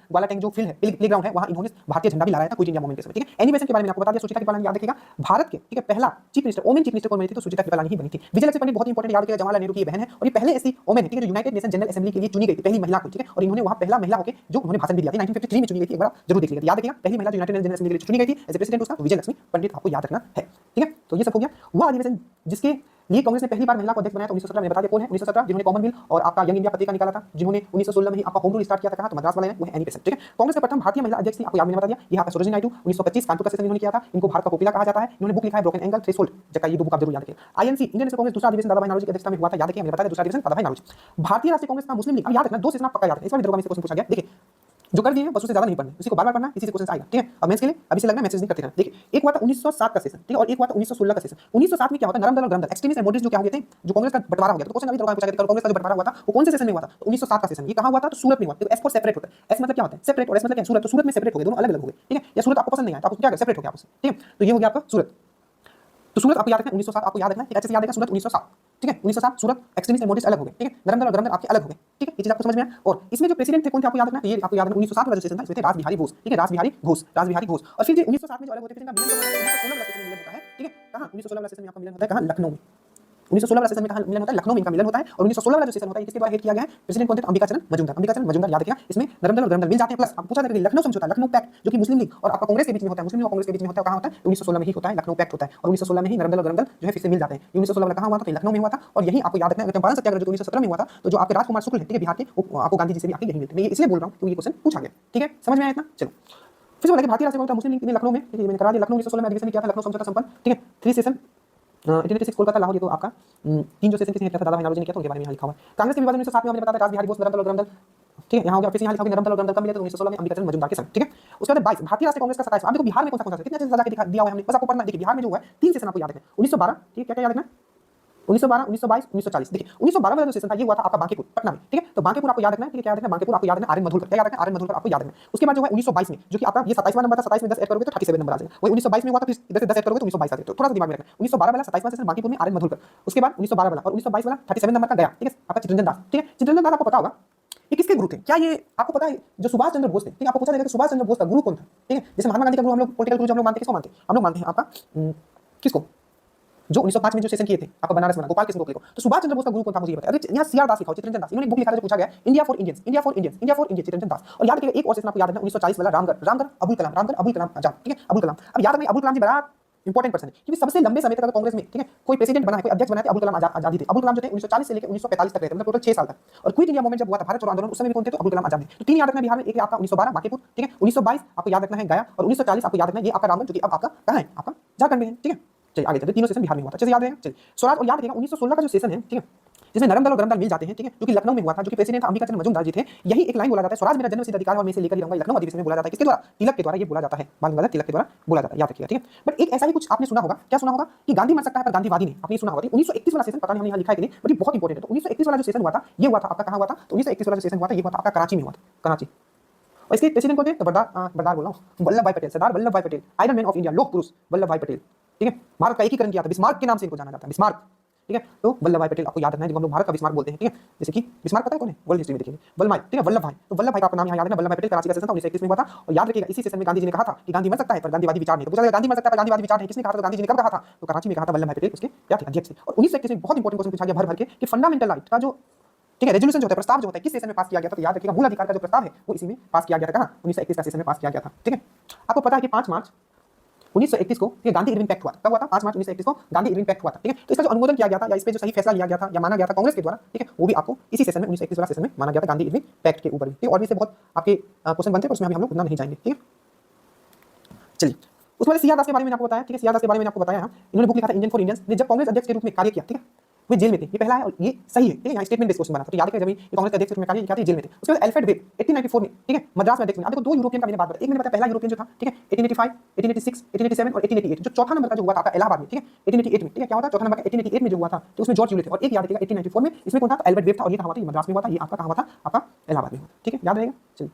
टैंक जो फील्ड है, प्लेग्राउंड है, वहां इन्होंने भारतीय झंडा भी लहराया था क्विट इंडिया मूवमेंट के समय, ठीक है। एनी बेसेंट के बारे में आपको बता दिया। सुचित्रा कृपलानी याद रखिएगा भारत के, ठीक है, पहला chief minister, women chief minister कौन बनी थी, तो सुचित्रा कृपलानी ही बनी थी। विजय लक्ष्मी पंडित बहुत इंपॉर्टेंट, याद रखिएगा जवाहरलाल नेहरू की बहन है और ये पहले ऐसी वोमेन है, ठीक है, जो यूनाइटेड नेशन जनरल असेंबली के लिए चुनी गई थी, पहली महिला को, ठीक है। और इन्होंने वहां पहला महिला होकर जो उन्होंने भाषण भी दिया था 1953 में चुनी गई थी, एक बार जरूर देख लीजिएगा। याद रखिएगा पहली महिला जो यूनाइटेड नेशन जनरल असेंबली के लिए चुनी गई थी एज प्रेसिडेंट उसका विजय लक्ष्मी पंडित, आपको याद रखना है, ठीक है। तो ये सब हो गया। वह अधिवेशन जिसके लिए कांग्रेस ने पहली बार महिला को अध्यक्ष बनाया, तो 1917 में बता दिया कौन है, 1917 जिन्होंने कॉमनवेल्थ और आपका यंग इंडिया पत्रिका निकाला था, जिन्होंने 1916 में ही आपका होम रूल स्टार्ट किया था, कहा तो मद्रास वाले ने, वो है एनी बेसेंट, ठीक है। कांग्रेस के प्रथम भारतीय महिला अध्यक्ष थी, आपको याद मैंने बता दिया, ये आपका सरोजिनी नायडू, 1925 कानपुर का सेशन इन्होंने किया था, इनको भारत का कोकिला कहा जाता है। इन्होंने बुक लिखा है ब्रोकन एंगल, थ्रेशोल्ड, जबकि ये बुक आप जरूर याद रखिए। आईएनसी इंडियन नेशनल कांग्रेस दूसरा अधिवेशन दादा भाई नौरोजी की अध्यक्षता में हुआ था, याद रखिए, मैंने बताया दूसरा अधिवेशन दादा भाई नौरोजी। भारतीय राष्ट्रीय कांग्रेस का मुस्लिम लीग, अब याद रखना दो सेशन पक्का याद है, इस बार दरोगा में से क्वेश्चन पूछा गया, देखिए जो कर दिए हैं बस उससे ज्यादा नहीं पढ़ना, इसी को बार-बार पढ़ना, इसी से क्वेश्चन आएगा, ठीक है। अब मेंस के लिए अभी से लगना मैसेज नहीं करते रहना। देखिए एक हुआ था 1907 का सेशन, ठीक है, और एक हुआ था 1916 का सेशन। 1907 में क्या होता है, नरम दल और गरम दल, एक्सट्रीमिस्ट एंड मॉडरेट्स जो क्या हो गए थे, जो कांग्रेस का बंटवारा हो गया, तो क्वेश्चन अभी दरोगा में पूछा गया कांग्रेस का जो बंटवारा हुआ था वो कौन से सेशन में हुआ था, तो 1907 का सेशन। ये कहां हुआ था, तो सूरत में हुआ। तो एस फॉर सेपरेट होता है, एस मतलब क्या होता है, सेपरेट, और एस मतलब क्या है, सूरत। तो सूरत में सेपरेट हो गए, दोनों अलग-अलग हो गए, ठीक है। या सूरत आपको पसंद नहीं आया तो आपको क्या सेपरेट हो गया आपस, ठीक है। तो ये हो गया आपका सूरत। तो सूरत आपको याद रखना 1907, आपको याद रखना है, अच्छे से याद रखना सूरत 1907, ठीक है। 1907 सूरत एक्सट्रीमिस्ट एंड मॉडरेट्स अलग हो गए, ठीक है, नरम दल और गरम दल आपके अलग हो गए, ठीक है। ये चीज आपको समझ में आया। और इसमें जो प्रेसिडेंट थे कौन थे आपको याद रखना है, ये आपको याद रखना 1907 वाला सेशन था, इसमें थे रास बिहारी घोष, ठीक है, रास बिहारी घोष। और फिर 1907 में जो अलग होते थे, 1916 वाला सेशन मिलन होता है, ठीक है। कहां 1916 वाला सेशन में आपका मिलन होता है, कहां, लखनऊ में। 1916 वाला सेशन में कहां मिलन होता है, लखनऊ में इनका मिलन होता है। और 1916 वाला जो सेशन होता है किसके द्वारा हेड किया गया है, प्रेसिडेंट कौन थे, अंबिका चरण मजूमदार, याद रखिएगा। इसमें नरम दल और गरम दल मिल जाते हैं, प्लस आप पूछा था कि लखनऊ समझौता, लखनऊ पैक्ट, जो कि मुस्लिम लीग और आपका कांग्रेस के बीच में होता है, मुस्लिम लीग और कांग्रेस के बीच में होता है, कहां होता है, 1916 में ही होता है, लखनऊ पैक्ट होता है। और 1916 में ही नरम दल और गरम दल जो है फिर से मिल जाते हैं। 1916 वाला कहां हुआ था, तो लखनऊ में हुआ था। और यही आपको याद रखना है चंपारण सत्याग्रह जो 1917 में हुआ था, तो जो आपके राजकुमार शुक्ल है, ठीक है, बिहार के, वो आपको गांधी जी से भी आके यही मिलते हैं। मैं इसलिए बोल रहा हूं क्योंकि ये क्वेश्चन पूछा गया, ठीक है, समझ में आया इतना। चलो फिर से बोला कि भारतीय राष्ट्रीय कांग्रेस मुस्लिम लीग ने लखनऊ में, ठीक है, मैंने करा दिया, लखनऊ 1916 में अधिवेशन किया था, लखनऊ समझौता संपन्न, ठीक है। 3 सेशन 1886 कोलकाता लाहौर, ये तो आपका 3 जो सेशन किसने किया था, दादा भाई नौरोजी ने किया था, उनके बारे में यहाँ लिखा हुआ है। कांग्रेस के विभाजन 1907 में हमने बताया था, राज बिहारी बोस, नरम दल और गरम दल, ठीक है, यहाँ हो गया। फिर यहाँ लिखा हुआ नरम दल और गरम दल कब मिले थे, 1916 में अंबिका चंद्र मजूमदार के संग, ठीक है। उसके बाद 22 भारतीय राष्ट्रीय कांग्रेस का 27वां। अब देखो बिहार में कौन सा कितने अच्छे से सजा के दिया हुआ है हमने, बस आपको पढ़ना है। देखिए बिहार में जो हुआ है 3 सेशन आपको याद रखना है, 1912, ठीक है, क्या क्या याद रखना है, 1912, 1922, 1940। देखिए 1912 वाला जो सेशन था ये हुआ था आपका बांकीपुर पटना में, ठीक है। तो बांकीपुर आपको याद रखना है, ठीक है, क्या याद रखना है, बांकीपुर आपको याद रखना है, आर्यन मधुरकर, क्या याद रखना है, आर्यन मधुरकर आपको याद रखना है। उसके बाद जो है 1922 में, जो कि आपका ये 27वां नंबर था, 27 में 10 ऐड करोगे तो 37 नंबर आ जाएगा। वही 1922 में हुआ था, फिर इधर से 10 ऐड करोगे तो 1922 आ जाएगा। तो थोड़ा सा दिमाग में रखना। 1912 वाला 27वां सेशन बांकीपुर में आर्यन मधुरकर, उसके बाद 1912 वाला और 1922 वाला 37 नंबर का गया, ठीक है, आपका चितरंजन दास, ठीक है। चितरंजन दास आपको पता होगा ये किसके गुरु थे, क्या ये आपको पता है, जो सुभाष चंद्र बोस थे, ठीक है। आपको पूछा जाएगा कि सुभाष चंद्र बोस का गुरु कौन था, ठीक है। जैसे महात्मा गांधी का गुरु हम लोग पॉलिटिकल गुरु हम लोग मानते हैं, किसको मानते हैं, हम लोग मानते हैं आपका किसको, जो 1905 में जो सेशन किए थे आपको बनारस में, गोपाल कृष्ण गोखले को। तो सुभाष चंद्र बोस का गुरु कौन था मुझे ये बताइए। अरे यहाँ सीआर दास लिखा हो, चितरंजन दास, इन्होंने बुक लिखा है जो पूछा गया India for Indians, India for Indians, India for Indians, Chittaranjan Das. और याद रखिएगा एक और सेशन आपको याद रखना 1940 वाला रामगढ़ अबुल कलाम आजाद, ठीक है, अबुल कलाम। अब याद रखिए अबुल कलाम जी बड़ा इंपॉर्टेंट पर्सन है, क्योंकि सबसे लंबे समय तक अगर कांग्रेस में, ठीक है, कोई प्रेसिडेंट बना है, कोई अध्यक्ष बना है, अबुल कलाम आजादी थे। अबुल कलाम जो थे 1940 से लेकर 1945 तक रहे थे, मतलब टोटल 6 साल तक। और क्विट इंडिया मूवमेंट जब हुआ था, भारत छोड़ो आंदोलन, उस समय भी कौन थे, तो अबुल कलाम आजाद थे। तो 3 याद रखना बिहार में, एक है आपका 1912 बांकीपुर, ठीक है, 1922 आपको याद रखना है गया, और 1940 आपको याद रखना है ये आपका रामगढ़, जो कि अब आपका कहां है, आपका झारखंड में है, ठीक है। चलिए आगे चलते, तीनों सेशन बिहार में हुआ था, अच्छे से याद रहेगा। चलिए स्वराज, और याद रखिएगा 1916 का जो सेशन है, ठीक है, जिसमें नरम दल और गरम दल मिल जाते हैं, ठीक है, जो कि लखनऊ में हुआ था, जो कि प्रेसिडेंट अंबिका चंद्र मजूमदार जी थे। यही एक लाइन बोला जाता है, स्वराज मेरा जन्मसिद्ध अधिकार है और मैं इसे लेकर ही रहूंगा, लखनऊ अधिवेशन में बोला जाता है, किसके द्वारा, तिलक के द्वारा ये बोला जाता है, बाल गंगाधर तिलक के द्वारा बोला जाता है, याद रखिएगा, ठीक है। बट एक ऐसा ही कुछ आपने सुना होगा, क्या सुना होगा, कि गांधी मर सकता है पर गांधीवादी नहीं, आपने सुना होगा। 1931 वाला सेशन, पता नहीं हमने यहाँ लिखा है कि नहीं, बट ये बहुत इंपॉर्टेंट है। तो 1931 वाला जो सेशन हुआ था ये हुआ था आपका कहाँ हुआ था, तो 1931 वाला जो सेशन हुआ था ये हुआ था आपका कराची में हुआ था, कराची। और इसके प्रेसिडेंट कौन थे, तो बरदार बोल रहा हूँ, वल्लभ भाई पटेल, सरदार वल्लभ भाई Patel, iron man of India, लोह पुरुष वल्लभ भाई पटेल, ठीक है। भारत का एकीकरण किया था, बिस्मार्क के नाम से इनको जाना जाता है, बिस्मार्क, ठीक है। तो वल्लभ भाई पटेल आपको याद रखना है, जब हम लोग भारत का बिस्मार्क बोलते हैं, ठीक है। जैसे कि बिस्मार्क पता है कौन है, वर्ल्ड हिस्ट्री में देखिए, वल्लभ भाई, ठीक है, वल्लभ भाई, तो वल्लभ भाई का आपका नाम यहाँ याद रखना। वल्लभ भाई पटेल कराची का सेशन था 1931 में हुआ था। और याद रखिएगा इसी सेशन में गांधी जी ने कहा था कि गांधी मर सकता है पर गांधीवादी विचार नहीं। तो पूछा गया गांधी मर सकता है पर गांधीवादी विचार नहीं, किसने कहा था, तो गांधी जी ने कब कहा था, तो कराची में कहा था, वल्लभ भाई पटेल उसके क्या थे, अध्यक्ष थे। और 1931 में बहुत इंपॉर्टेंट क्वेश्चन पूछा गया भर भर के कि फंडामेंटल राइट का जो, ठीक है, रेजोल्यूशन जो होता है, प्रस्ताव जो होता है, किस सेशन में पास किया गया था, तो याद रखिएगा मूल अधिकार का जो प्रस्ताव है वो इसी में पास किया गया था, कहां, 1931 का सेशन में पास किया गया था, ठीक है। आपको पता है कि 5 मार्च 1931 को ये गांधी इरविन पैक्ट हुआ था, कब हुआ था, 5 मार्च 1931 को गांधी इरविन पैक्ट हुआ था, ठीक है। तो इसका जो अनुमोदन किया गया था या इस पे जो सही फैसला लिया गया था या माना गया था कांग्रेस के द्वारा, ठीक है, वो भी आपको इसी सेशन में 1931 वाला सेशन में माना गया था, गांधी इरविन पैक्ट के ऊपर भी, ठीक है। और भी इससे बहुत आपके क्वेश्चन बनते हैं, उसमें अभी हम लोग उतना नहीं जाएंगे, ठीक है। चलिए उसके बाद सीआर दास के बारे में आपको बताया, ठीक है, सीआर दास के बारे में आपको बताया, इन्होंने बुक लिखा था इंडियन फॉर इंडियंस, ने जब कांग्रेस अध्यक्ष के रूप में कार्य किया, ठीक है, वे जेल में थे, ये पहला है और ये सही है, ठीक है। यहाँ स्टेटमेंट बेस्ड क्वेश्चन बना था, तो याद रखिए जब ये कांग्रेस के अध्यक्ष में कार्य किया था, जेल में थे। उसके बाद अल्फ्रेड वेब 1894 में, ठीक है, मद्रास में अध्यक्ष में। आप देखो 2 यूरोपियन का मैंने बात बताई, एक मैंने बताया पहला यूरोपियन जो था, ठीक है, 1885, 1886, 1887 और 1888। जो चौथा नंबर का जो हुआ था आपका इलाहाबाद में, ठीक है, 1888 में, ठीक है, क्या होता है चौथा नंबर का 1888 में जो हुआ था, तो उसमें जॉर्ज यूले थे। और एक याद रखिएगा 1894 में, इसमें कौन था, अल्फ्रेड वेब था, और ये कहाँ हुआ था, मद्रास में हुआ था, ये आपका कहाँ हुआ था, आपका इलाहाबाद में हुआ, ठीक है, याद रहेगा। चलिए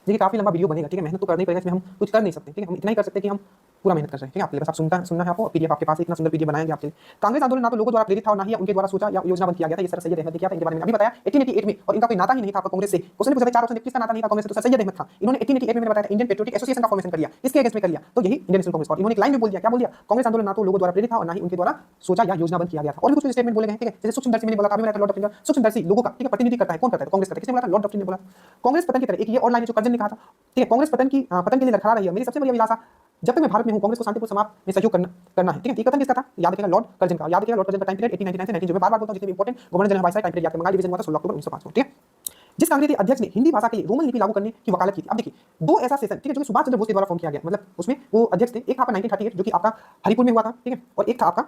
देखिए काफी लंबा वीडियो बनेगा, ठीक है, मेहनत तो करनी पड़ेगा, इसमें हम कुछ कर नहीं सकते, ठीक है, हम इतना ही कर सकते हैं कि हम पूरा मेहनत कर रहे हैं, ठीक है। आपके लिए बस आप सुनना है आपको, पीडीएफ आपके पास इतना सुंदर पीडीएफ बनाएंगे आपके लिए। कांग्रेस आंदोलन ना तो लोगों द्वारा प्रेरित था और ना ही उनके द्वारा सोचा या योजनाबद्ध किया गया था, ये सर सैयद अहमद ने किया था, इनके बारे में अभी बताया 1888 में। और इनका कोई नाता ही नहीं था आपका कांग्रेस से। क्वेश्चन पूछा 4 ऑप्शन किसका नाता नहीं था कांग्रेस से, तो सर सैयद अहमद था। इन्होंने 1888 में बताया था इंडियन पेट्रियोटिक एसोसिएशन का फॉर्मेशन कर लिया, इसके अगेंस्ट में कर लिया, तो यही इंडियन नेशनल कांग्रेस। और इन्होंने एक लाइन में बोल दिया, क्या बोल दिया, कांग्रेस आंदोलन ना तो लोगों द्वारा प्रेरित था और ना ही उनके द्वारा सोचा या योजनाबद्ध किया गया था। और भी कुछ स्टेटमेंट बोले गए, ठीक है, जैसे सूक्ष्मदर्शी मैंने बोला था, अभी मैंने लॉर्ड ऑफ इंडिया, सूक्ष्मदर्शी लोगों का, ठीक है, प्रतिनिधि करता है, कौन करता है, कांग्रेस करता है, किसने बोला था, लॉर्ड ऑफ ने बोला। कांग्रेस पतन की तरह एक ये और लाइन जो कर्जन ने कहा था, ठीक है, कांग्रेस पतन के लिए लड़खड़ा रही है, मेरी सबसे बड़ी अभिलाषा जब तक मैं भारत में हूं कांग्रेस को शांतिपूर्ण समाप्त में सहयोग करना है, ठीक है। ये कथन किसका था, याद रखिएगा लॉर्ड कर्जन का। याद रखिएगा लॉर्ड कर्जन का टाइम पीरियड 1899 से 19 जो मैं बार-बार बोलता हूं, जितने भी important governor general viceroy time period याद, बंगाल डिवीजन हुआ था 16 अक्टूबर 1905 को, ठीक है। जिस कांग्रेसी अध्यक्ष ने हिंदी भाषा के लिए रोमन लिपि लागू करने की वकालत की थी। अब देखिए 2 ऐसा सेशन, ठीक है, जो कि सुभाष चंद्र बोस के द्वारा फॉर्म किया गया, मतलब उसमें वो अध्यक्ष थे। एक था आपका 1938 जो कि आपका हरिपुर में हुआ था, ठीक है, और एक था आपका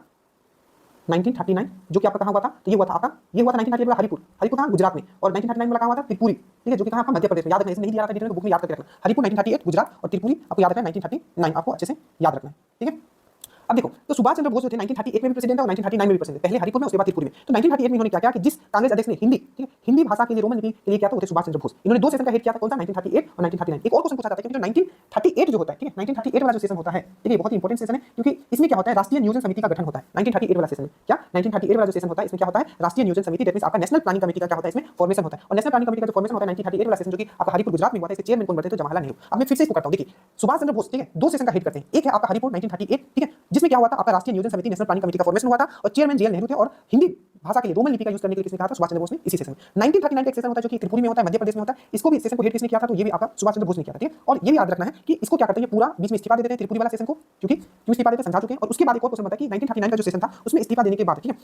1939 जो कि आपका कहां हुआ था, तो ये हुआ था आपका, ये हुआ था 1938 वाला हरिपुर कहां, गुजरात में। और 1939 वाला कहां हुआ था, त्रिपुरी, ठीक है, जो कि कहां आपका मध्य प्रदेश में। याद रखना, इसमें नहीं दिया था डिटेल में, बुक में याद करके रखना। हरिपुर 1938 गुजरात और त्रिपुरी आपको याद रखना 1939, आपको अच्छे से याद रखना है, ठीक है। अब देखो तो सुभाष चंद्र बोस जो थे 1938 में भी प्रेसिडेंट है और 1939 में भी प्रेसिडेंट, पहले हरिपुर में उसके बाद त्रिपुरी में। तो 1938 में इन्होंने क्या किया कि जिस कांग्रेस अध्यक्ष ने हिंदी, ठीक है, हिंदी भाषा के लिए रोमन लिपि के लिए किया था वो थे सुभाष चंद्र बोस। इन्होंने 2 सेशन का हेड किया था, कौन सा, 1938 और 1939। एक और क्वेश्चन पूछा जाता है कि जो 1938 जो होता है, ठीक है, 1938 वाला जो सेशन होता है, ठीक है, बहुत ही इंपॉर्टेंट सेशन है, क्योंकि इसमें क्या होता है, राष्ट्रीय नियोजन समिति का गठन होता है 1938 वाला सेशन में। क्या 1938 वाला जो सेशन होता है इसमें क्या होता है, राष्ट्रीय नियोजन समिति, दैट मींस आपका नेशनल प्लानिंग कमेटी का क्या होता है, इसमें फॉर्मेशन होता है। और नेशनल प्लानिंग कमेटी का जो फॉर्मेशन होता है 1938 वाला सेशन जो कि आपका हरिपुर गुजरात में हुआ था, इसके चेयरमैन कौन बनते थे, तो जवाहरलाल नेहरू। अब मैं फिर से इसको करता हूं, देखिए सुभाष चंद्र बोस, ठीक है, 2 सेशन का हेड करते हैं। एक है आपका हरिपुर 1938, ठीक है, जिसमें क्या हुआ था, आपका राष्ट्रीय नियोजन समिति, नेशनल प्लानिंग कमेटी का फॉर्मेशन हुआ था और चेयरमैन जेएल नेहरू थे। और हिंदी भाषा के लिए रोमन लिपि का यूज करने के लिए किसने कहा था, सुभाष चंद्र बोस ने इसी सेशन में। 1939 एक सेशन होता है जो कि त्रिपुरी में होता है, मध्य प्रदेश में होता है, इसको भी सेशन को हेड किसने किया था, तो ये भी आपका सुभाष चंद्र बोस ने किया था, ठीक है। और ये भी याद रखना है कि इसको क्या करते हैं, पूरा बीच में इस्तीफा दे देते हैं त्रिपुरी वाला सेशन को, क्योंकि क्यों इस्तीफा देते हैं समझा चुके हैं। और उसके बाद एक और क्वेश्चन बताया कि 1939 का जो सेशन था उसमें इस्तीफा देने के बाद, ठीक है,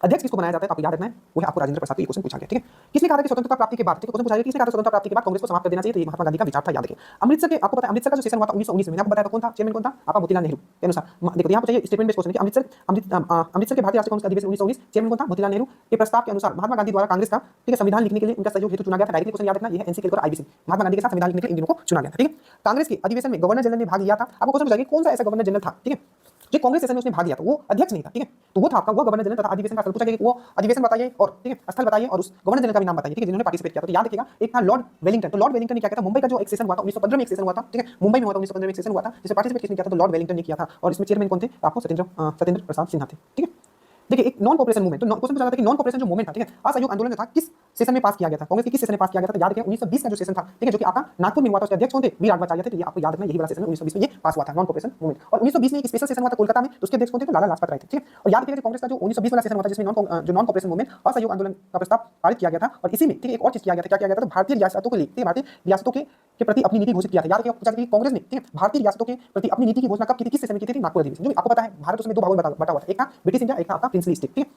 अध्यक्ष किसको बनाया जाता है, आपको याद रखना है, वो है आपको राजेंद्र प्रसाद। ये क्वेश्चन पूछा गया, ठीक है। किसने कहा था कि स्वतंत्रता प्राप्ति के बाद, ठीक है, क्वेश्चन पूछा गया किसने कहा था स्वतंत्रता प्राप्ति के बाद कांग्रेस को समाप्त कर देना चाहिए, तो ये महात्मा गांधी का विचार था, याद रखिए। अमृतसर के, आपको पता है अमृतसर का जो सेशन हुआ था 1919 में, मैंने आपको बताया था कौन था चेयरमैन, कौन था आपका मोतीलाल नेहरू के अनुसार। देखो यहाँ पे चाहिए स्टेटमेंट बेस्ड क्वेश्चन कि अमृतसर के भारतीय राष्ट्रीय कांग्रेस का अधिवेशन 1919 चेयरमैन कौन था, मोतीलाल नेहरू के प्रस्ताव के अनुसार महात्मा गांधी द्वारा कांग्रेस का, ठीक है, संविधान लिखने के लिए उनका सहयोग हेतु चुना गया था। डायरेक्टली क्वेश्चन याद रखना, ये है एनसी केलकर आईबीसी, महात्मा गांधी के साथ संविधान लिखने के लिए इन दोनों को चुना गया था, ठीक है। कांग्रेस के अधिवेशन में गवर्नर जनरल ने भाग लिया था, आपको क्वेश्चन पूछा कौन सा ऐसा गवर्नर जनरल था, ठीक है, जो कांग्रेस सेशन में उसने भाग लिया था, वो अध्यक्ष नहीं था, ठीक है, तो वो था आपका, वो गवर्नर जनरल तथा अधिवेशन का स्थल पूछा गया कि वो अधिवेशन बताइए और, ठीक है, स्थल बताइए और उस गवर्नर जनरल का भी नाम बताइए, ठीक है, जिन्होंने पार्टिसिपेट किया था। तो याद रखिएगा एक था लॉर्ड वेलिंगटन। तो लॉर्ड वेलिंगटन ने क्या किया था, मुंबई का जो एक सेशन हुआ था 1915 में, एक सेशन हुआ था, ठीक है, मुंबई में हुआ था 1915 में एक सेशन हुआ था, जिसमें पार्टिसिपेट किसने किया था, तो लॉर्ड वेलिंगटन ने किया था। और इसमें चेयरमैन कौन थे, आपको सत्येंद्र प्रसाद सिन्हा थे, ठीक है। देखिए एक नॉन कॉर्पोरेशन मूवमेंट, तो क्वेश्चन पूछा था कि नॉन कॉर्पोरेशन जो मूवमेंट था, ठीक है, असहयोग आंदोलन था, किस सेशन में पास किया गया था, कांग्रेस के किस सेशन में पास किया गया था, तो याद रखिए 1920 का जो सेशन था, ठीक है, जो कि आपका नागपुर में हुआ था, उसके अध्यक्ष कौन थे, वी राघवाचार्य थे। तो ये आपको याद रखना, यही वाला सेशन 1920 में ये पास हुआ था नॉन कॉर्पोरेशन मूवमेंट। और 1920 में एक स्पेशल सेशन हुआ था कोलकाता में, तो उसके अध्यक्ष कौन थे, तो लाला लाजपत राय थे, ठीक है। और याद रखिएगा कांग्रेस का जो 1920 वाला सेशन हुआ था, जिसमें नॉन कॉर्पोरेशन मूवमेंट असहयोग आंदोलन का प्रस्ताव पारित किया गया था। और इसी में, ठीक है, एक और चीज किया गया था, क्या किया गया था, तो भारतीय रियासतों के लिए, भारतीय रियासतों के प्रति अपनी नीति घोषित किया था। याद रखिएगा पूछा कि कांग्रेस ने, ठीक है, भारतीय रियासतों के प्रति अपनी नीति की घोषणा कब की थी, किस सेशन में की थी, नागपुर अधिवेशन। जो आपको पता है भारत उसमें दो भागों में बटा हुआ था, एक था ब्रिटिश इंडिया, एक था आपका प्रिंसली स्टेट, ठीक है।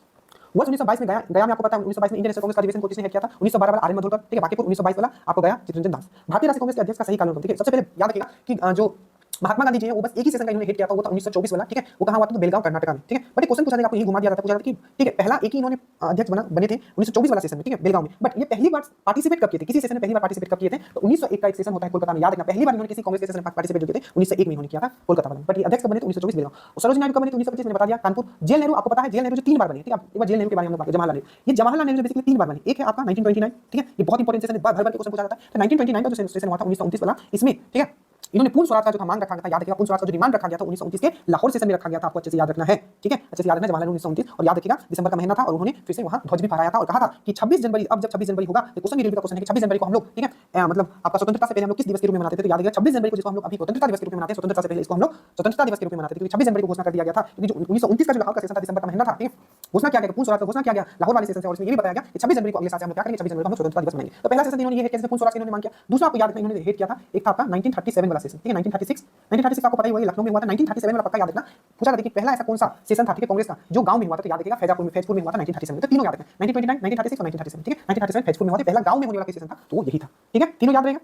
वर्ष 1922 में गया में आपको पता है 1922 में इंडियन नेशनल कांग्रेस का अधिवेशन को किसने हेड किया था, 1912 वाला आर्यन मधुकर, ठीक है, बाकीपुर 1922 वाला आपको गया चित्तरंजन दास। भारतीय राष्ट्रीय कांग्रेस के अध्यक्ष का सही काल, ठीक है, सबसे पहले याद रखिएगा कि जो महात्मा गांधी जी है वो बस एक ही सेशन का इन्होंने हेड किया था, वो था 1924 वाला, ठीक है, वो कहां हुआ था, तो बेलगांव कर्नाटक में, ठीक है। बट एक क्वेश्चन पूछा जाएगा, आपको यही घुमा दिया जाता है, पूछा जाता है कि ठीक है पहला एक ही इन्होंने अध्यक्ष बने थे 1924 वाला सेशन में, ठीक है, बेलगांव में। बट ये पहली बार पार्टिसिपेट कब किए थे, किसी सेशन में पहली बार पार्टिसिपेट कब किए थे, तो 1901 का एक सेशन होता है कोलकाता में, याद रखना पहली बार इन्होंने किसी कांग्रेस के सेशन में पार्टिसिपेट किए थे 1901 में इन्होंने किया था कोलकाता वाले। बट ये अध्यक्ष कब बने थे 1924 बेलगांव। और सरोजिनी नायडू कब बने थे 1925 मैंने बता दिया कानपुर। जेल नेहरू आपको पता है, जेल नेहरू जो 3 बार बने, ठीक है, एक बार जेल नेहरू के बारे में बात, जवाहरलाल नेहरू, ये जवाहरलाल नेहरू बेसिकली 3 बार बने। एक है आपका 1929, ठीक है, ये बहुत इंपॉर्टेंट सेशन है, भर भर के क्वेश्चन पूछा जाता है। तो 1929 का जो सेशन हुआ था 1929 वाला, इसमें ठीक है इन्होंने पूर्ण स्वराज का जो था मांग रखा गया था, याद रखिएगा पूर्ण स्वराज का जो डिमांड रखा गया था 1929 के लाहौर सेशन में रखा गया था, आपको अच्छे से याद रखना है, ठीक है, अच्छे से याद रखना जवाहरलाल 1929। और याद रखिएगा दिसंबर का महीना था और उन्होंने फिर से वहां ध्वज भी फहराया था और कहा था कि 26 जनवरी, अब जब 26 जनवरी होगा, तो क्वेश्चन का क्वेश्चन है कि 26 जनवरी को हम लोग, ठीक है, मतलब आपका स्वतंत्रता से पहले हम लोग किस दिवस के रूप में मनाते थे, तो याद रखिएगा 26 जनवरी को, जिसको हम लोग अभी स्वतंत्रता दिवस के रूप में मनाते हैं, स्वतंत्रता से पहले इसको हम लोग स्वतंत्रता दिवस के रूप में मनाते थे, क्योंकि 26 जनवरी को घोषणा कर दिया गया था, क्योंकि जो 1929 का जो लाहौर का सेशन था दिसंबर का महीना था, ठीक है, घोषणा किया गया, पूर्ण स्वराज का घोषणा किया गया लाहौर वाले सेशन से। और इसमें ये भी बताया गया कि 26 जनवरी को अगले साल से हम लोग क्या करेंगे, 26 जनवरी को हम लोग स्वतंत्रता दिवस मनाएंगे। तो पहला सेशन इन्होंने ये हेड किया, पूर्ण स्वराज इन्होंने मांग किया। दूसरा आपको याद रखना इन्होंने हेड किया था, एक था आपका 1937 वाला सेशन, ठीक है, 1936 आपको पता ही वही लखनऊ में हुआ था। 1937 वाला पक्का याद रखना, पूछा था कि पहला ऐसा कौन सा सेशन था, ठीक है, कांग्रेस का जो गांव में हुआ था, तो याद रखिएगा फैजपुर में हुआ था 1937 में। तो तीनों याद रखना 1929, 1936 और 1937, ठीक है, 1937 फैजपुर में हुआ था, पहला गांव में होने वाला सेशन था, तो वो यही था, ठीक है, तीनों याद रहेगा।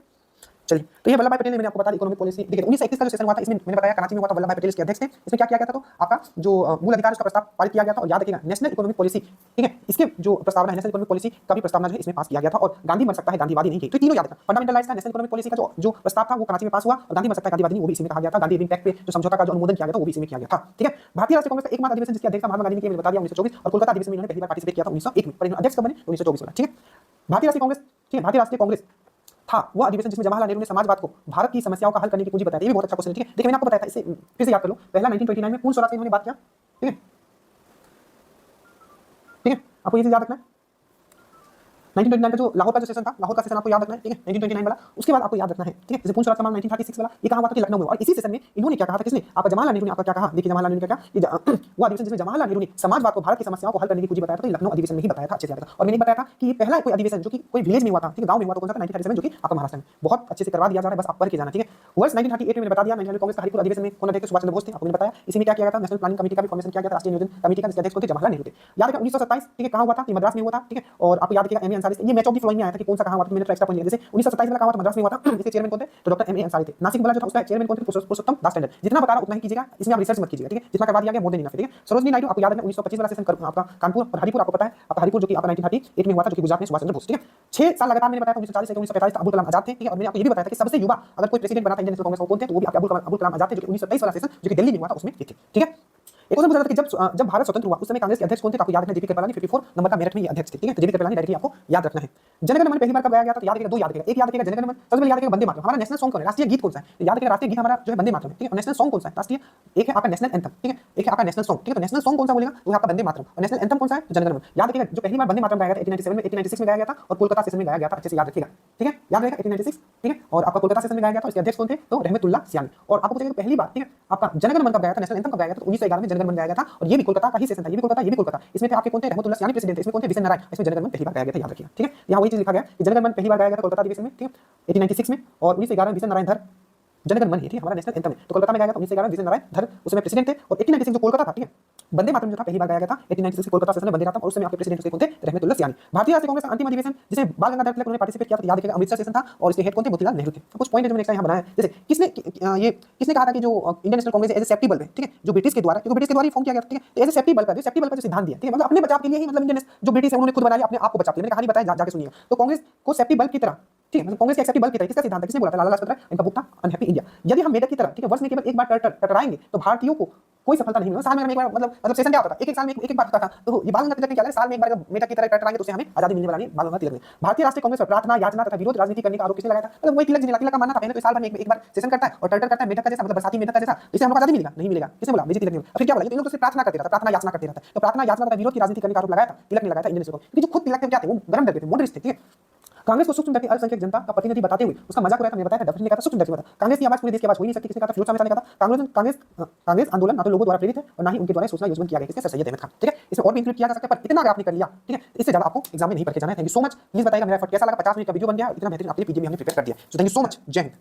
चलिए, तो ये वल्लभ भाई पटेल ने मैंने आपको बता दी इकोनॉमिक पॉलिसी। देखिए 1931 का जो सेशन हुआ था, इसमें मैंने बताया कराची में हुआ था, वल्लभ भाई पटेल इसके अध्यक्ष थे। इसमें क्या किया गया था, तो आपका जो मूल अधिकार उसका प्रस्ताव पारित किया गया था। और याद रखिएगा नेशनल इकोनॉमिक पॉलिसी, ठीक है, इसके जो प्रस्तावना है नेशनल इकोनॉमिक पॉलिसी का भी प्रस्तावना जो है इसमें पास किया गया था। और गांधी बन सकता है गांधीवादी नहीं थी, तो तीनों याद रखना। फंडामेंटल राइट्स का नेशनल इकोनॉमिक पॉलिसी का जो प्रस्ताव था वो कराची में पास हुआ, और गांधी बन सकता है गांधीवादी नहीं वो भी इसी में कहा गया था। गांधी इरविन पैक्ट पे जो समझौता का जो अनुमोदन किया गया था वो भी इसी में किया गया था, ठीक है। भारतीय राष्ट्रीय कांग्रेस का एकमात्र अधिवेशन जिसके अध्यक्ष महात्मा गांधी ने किया, मैंने बता दिया 1924। और कोलकाता अधिवेशन में इन्होंने पहली बार पार्टिसिपेट किया था 1901 में, पर इन्होंने अध्यक्ष कब बने 1924 वाला, ठीक है। भारतीय राष्ट्रीय कांग्रेस, ठीक है, भारतीय राष्ट्रीय कांग्रेस था वो अधिवेशन जिसमें जवाहरलाल नेहरू ने समाजवाद को भारत की समस्याओं का हल करने की पूंजी बताया। ये भी बहुत अच्छा क्वेश्चन है, ठीक है। देखिए मैंने आपको बताया था, इसे फिर से याद कर लो। पहला 1929 में पूर्ण स्वराज की इन्होंने बात किया, ठीक है, ठीक है, आपको ये चीज याद रखना है। 1929 का जो लाहौर का जो सेशन था, लाहौर का सेशन आपको याद रखना है, ठीक है, 1929 वाला। उसके बाद आपको याद रखना है, ठीक है, जैसे पूर्ण स्वराज का मांग 1936 वाला, ये कहां हुआ था कि लखनऊ में। और इसी सेशन में इन्होंने क्या कहा था, किसने, आपका जवाहरलाल नेहरू ने आपका क्या कहा, देखिए जवाहरलाल नेहरू ने क्या कहा, वो अधिवेशन जिसमें जवाहरलाल नेहरू ने समाजवाद को भारत की समस्याओं को हल करने की पूंजी बताया था, तो लखनऊ अधिवेशन में ही बताया था, अच्छे से याद रखना। और मैंने बताया था कि ये पहला कोई अधिवेशन जो कि कोई विलेज में हुआ था, ठीक है, गांव में हुआ था, कौन सा था 1937 जो कि आपका महाराष्ट्र में। बहुत अच्छे से करवा दिया जा रहा है, बस आप पढ़ के जाना, ठीक है। वर्ष 1938 में मैंने बता दिया, नेशनल कांग्रेस का हरिपुर अधिवेशन में कौन अध्यक्ष, सुभाष चंद्र बोस थे, आपको मैंने बताया। इसी में क्या किया गया था, नेशनल प्लानिंग कमेटी का भी फॉर्मेशन किया गया था, राष्ट्रीय नियोजन कमेटी का, जिसके अध्यक्ष थे जवाहरलाल नेहरू थे। याद रखिएगा 1927, ठीक है, कहां हुआ था, मद्रास में हुआ था, ठीक है। और आपको याद रखिएगा एमए अंसारी, ये मैच ऑफ द फ्लोइंग में आया था कि कौन सा कहां हुआ था, मैंने एक्स्ट्रा पॉइंट लिया। जैसे 1927 में कहां हुआ था, मद्रास में हुआ था, इसके चेयरमैन कौन थे, तो डॉक्टर एमए अंसारी थे। नासिक वाला जो था उसका चेयरमैन कौन थे, पुरुषोत्तम दास टंडन। जितना बता रहा उतना ही कीजिएगा, इसमें आप रिसर्च मत कीजिएगा, ठीक है, जितना करवा दिया गया मोर देन इनफ है, ठीक है। सरोजिनी नायडू आपको याद है 1925 वाला सेशन आपका कानपुर और हरिपुर, आपको पता है आपका हरिपुर जो कि आपका 1938 में हुआ था, जो कि गुजरात में सुभाष चंद्र बोस, ठीक है। 6 साल लगातार मैंने बताया था 1940 से 1945 तक अब्दुल कलाम आजाद थे, ठीक है। और मैंने आपको ये भी बताया था कि सबसे युवा अगर कोई प्रेसिडेंट बना था इंडियन नेशनल कांग्रेस को कौन थे, तो वो भी अब्दुल कलाम आजाद थे, जो कि 1923 वाला सेशन जो कि दिल्ली में हुआ था उसमें थे, ठीक है। एक क्वेश्चन पूछा था कि जब भारत स्वतंत्र हुआ उस समय कांग्रेस के अध्यक्ष कौन थे, तो आपको याद रखना जेपी कृपलानी 54 नंबर का मेरठ में ये अध्यक्ष थे, ठीक है। तो जेपी कृपलानी डायरेक्टली आपको याद रखना है। जनगण मन पहली बार कब गाया गया, तो याद रखिएगा, दो याद रखिएगा, एक याद रखिएगा जनगण मन, सबसे पहले याद रखिएगा वंदे मातरम। हमारा नेशनल सॉन्ग कौन है, राष्ट्रीय गीत कौन सा है, तो याद रखिएगा राष्ट्रीय गीत हमारा जो है वंदे मातरम, ठीक है। और नेशनल सॉन्ग कौन सा है राष्ट्रीय, एक है आपका नेशनल एंथम, ठीक है, एक है आपका नेशनल सॉन्ग, ठीक है। तो नेशनल सॉन्ग कौन सा बोलेगा, वो है आपका वंदे मातरम। और नेशनल एंथम कौन सा है, जनगण मन। याद रखिएगा जो पहली बार वंदे मातरम गाया गया था 1897 में, 1896 में गाया गया था, और कोलकाता सेशन में गाया गया था, अच्छे से याद रखिएगा, ठीक है, याद रहेगा 1896, ठीक है। और आपका कोलकाता सेशन में गाया गया था, इसके अध्यक्ष कौन थे, तो रहमतुल्लाह सियानी। और आपको पूछेगा पहली बार, ठीक है, आपका जनगण मन कब गाया था, नेशनल एंथम कब गाया था, तो 1911 में जनगण मन गाया गया था। और ये भी कोलकाता का ही सेशन था, ये भी कोलकाता, ये भी कोलकाता। इसमें थे आपके कौन थे, रहमतुल्लाह सियानी प्रेसिडेंट थे, इसमें कौन थे, विजय नारायण। इसमें जनगण मन पहली बार गाया गया था, याद रखिएगा, ठीक है। यहाँ वही चीज लिखा गया कि जनगण मन पहली बार गाया गया था कोलकाता अधिवेशन में, ठीक है, 1896 में। और 1911 में विजय नारायण धर जनगण मन ही, ठीक है, हमारा नेशनल एंथम है। तो कोलकाता में गाया गया था 1911 विजय नारायण धर, उसमें प्रेसिडेंट थे। और 1896 जो कोलकाता था, ठीक है, वंदे मातरम जो था पहली बार गाया गया था 1896 के कोलकाता सेशन में, वंदे मातरम, और उस समय आपके प्रेसिडेंट उसके कौन थे? रहमतुल्लाह सियानी। भारतीय राष्ट्रीय कांग्रेस का अंतिम अधिवेशन जिसे बाल गंगाधर तिलक उन्होंने पार्टिसिपेट किया, तो याद रखिएगा अमृतसर सेशन था, और इसके हेड कौन थे? मोतीलाल नेहरू थे। कुछ पॉइंट है जो मैंने यहाँ बनाया है, जैसे किसने कहा था कि जो Indian National Congress as a safety bulb है, ठीक है, जो ब्रिटिश के द्वारा, क्योंकि ब्रिटिश के द्वारा ही फॉर्म किया गया था, ठीक है, तो एज ए सेफ्टी बल्ब का जो सिद्धांत दिया, ठीक है, मतलब अपने बचाव के लिए ही, मतलब इंडियन जो ब्रिटिश है उन्होंने खुद बना लिया अपने आप को बचाव के लिए। मैंने कहानी बताया, जाके सुनिएगा। तो कांग्रेस को सेफ्टी बल्ब की तरह, ठीक है, मतलब कांग्रेस के सेफ्टी बल्ब की तरह किसका सिद्धांत है? किसने बोला था? लाला लाजपत राय। इनका बुक था अनहैप्पी इंडिया। यदि हम मेढक की तरह, ठीक है, वर्ष में केवल एक बार टकराएंगे तो भारतीयों को कोई सफलता नहीं मिलेगी। साल में एक बार, मतलब सेशन क्या होता था? एक साल में एक बार होता था। तो ये बाल गंगाधर तिलक ने क्या किया? साल में एक बार मेढक की तरह टकराएंगे तो उससे हमें आजादी मिलने वाली है। बाल गंगाधर तिलक ने भारतीय राष्ट्रीय कांग्रेस पर प्रार्थना, याचना तथा विरोध राजनीति करने का आरोप किसने लगाया था? मतलब वही तिलक जी ने। तिलक का मानना था पहले तो साल भर में एक बार सेशन करता है और टर्टर करता है मेढक का जैसा, मतलब बरसाती मेढक का जैसा, इससे हमको आजादी मिलेगा, नहीं मिलेगा। किसने बोला? मेजी तिलक ने। फिर क्या बोला? इन लोग तो सिर्फ प्रार्थना करते रहता, प्रार्थना याचना करते रहता। तो प्रार्थना याचना तथा विरोध की राजनीति करने का आरोप लगाया था, तिलक ने लगाया था इंडियन नेशनल कांग्रेस। क्योंकि जो खुद तिलक थे क्या थे? वो गरम डरते थे, मॉडरेट थे, ठीक है। कांग्रेस को सूक्ष्म दर की अल्पसंख्यक जनता का प्रतिनिधि बताते हुए उसका मजाक उड़ाया था, मैंने बताया था, डेफिनेटली ने कहा था सूक्ष्म दर की बात। कांग्रेस की आवाज पूरे देश की आवाज हो ही नहीं सकती। किसने कहा था? फिरोज शाह मेहता ने कहा था। कांग्रेस आंदोलन ना तो लोगों द्वारा प्रेरित है और ना ही उनके द्वारा सोचना योजना किया गया। किसने? सर सैयद अहमद खान, ठीक है। इसमें और भी इंक्लूड किया जा सकता है, पर इतना अगर आपने कर लिया, ठीक है, इससे ज्यादा आपको एग्जाम में नहीं पढ़ के जाना है। Thank you so much. Please बताइएगा मेरा एफर्ट कैसा लगा। 50 मिनट का वीडियो बन गया, इतना बेहतरीन आपके लिए पीडीएफ में हमने प्रिपेयर कर दिया। So thank you so much. जय हिंद।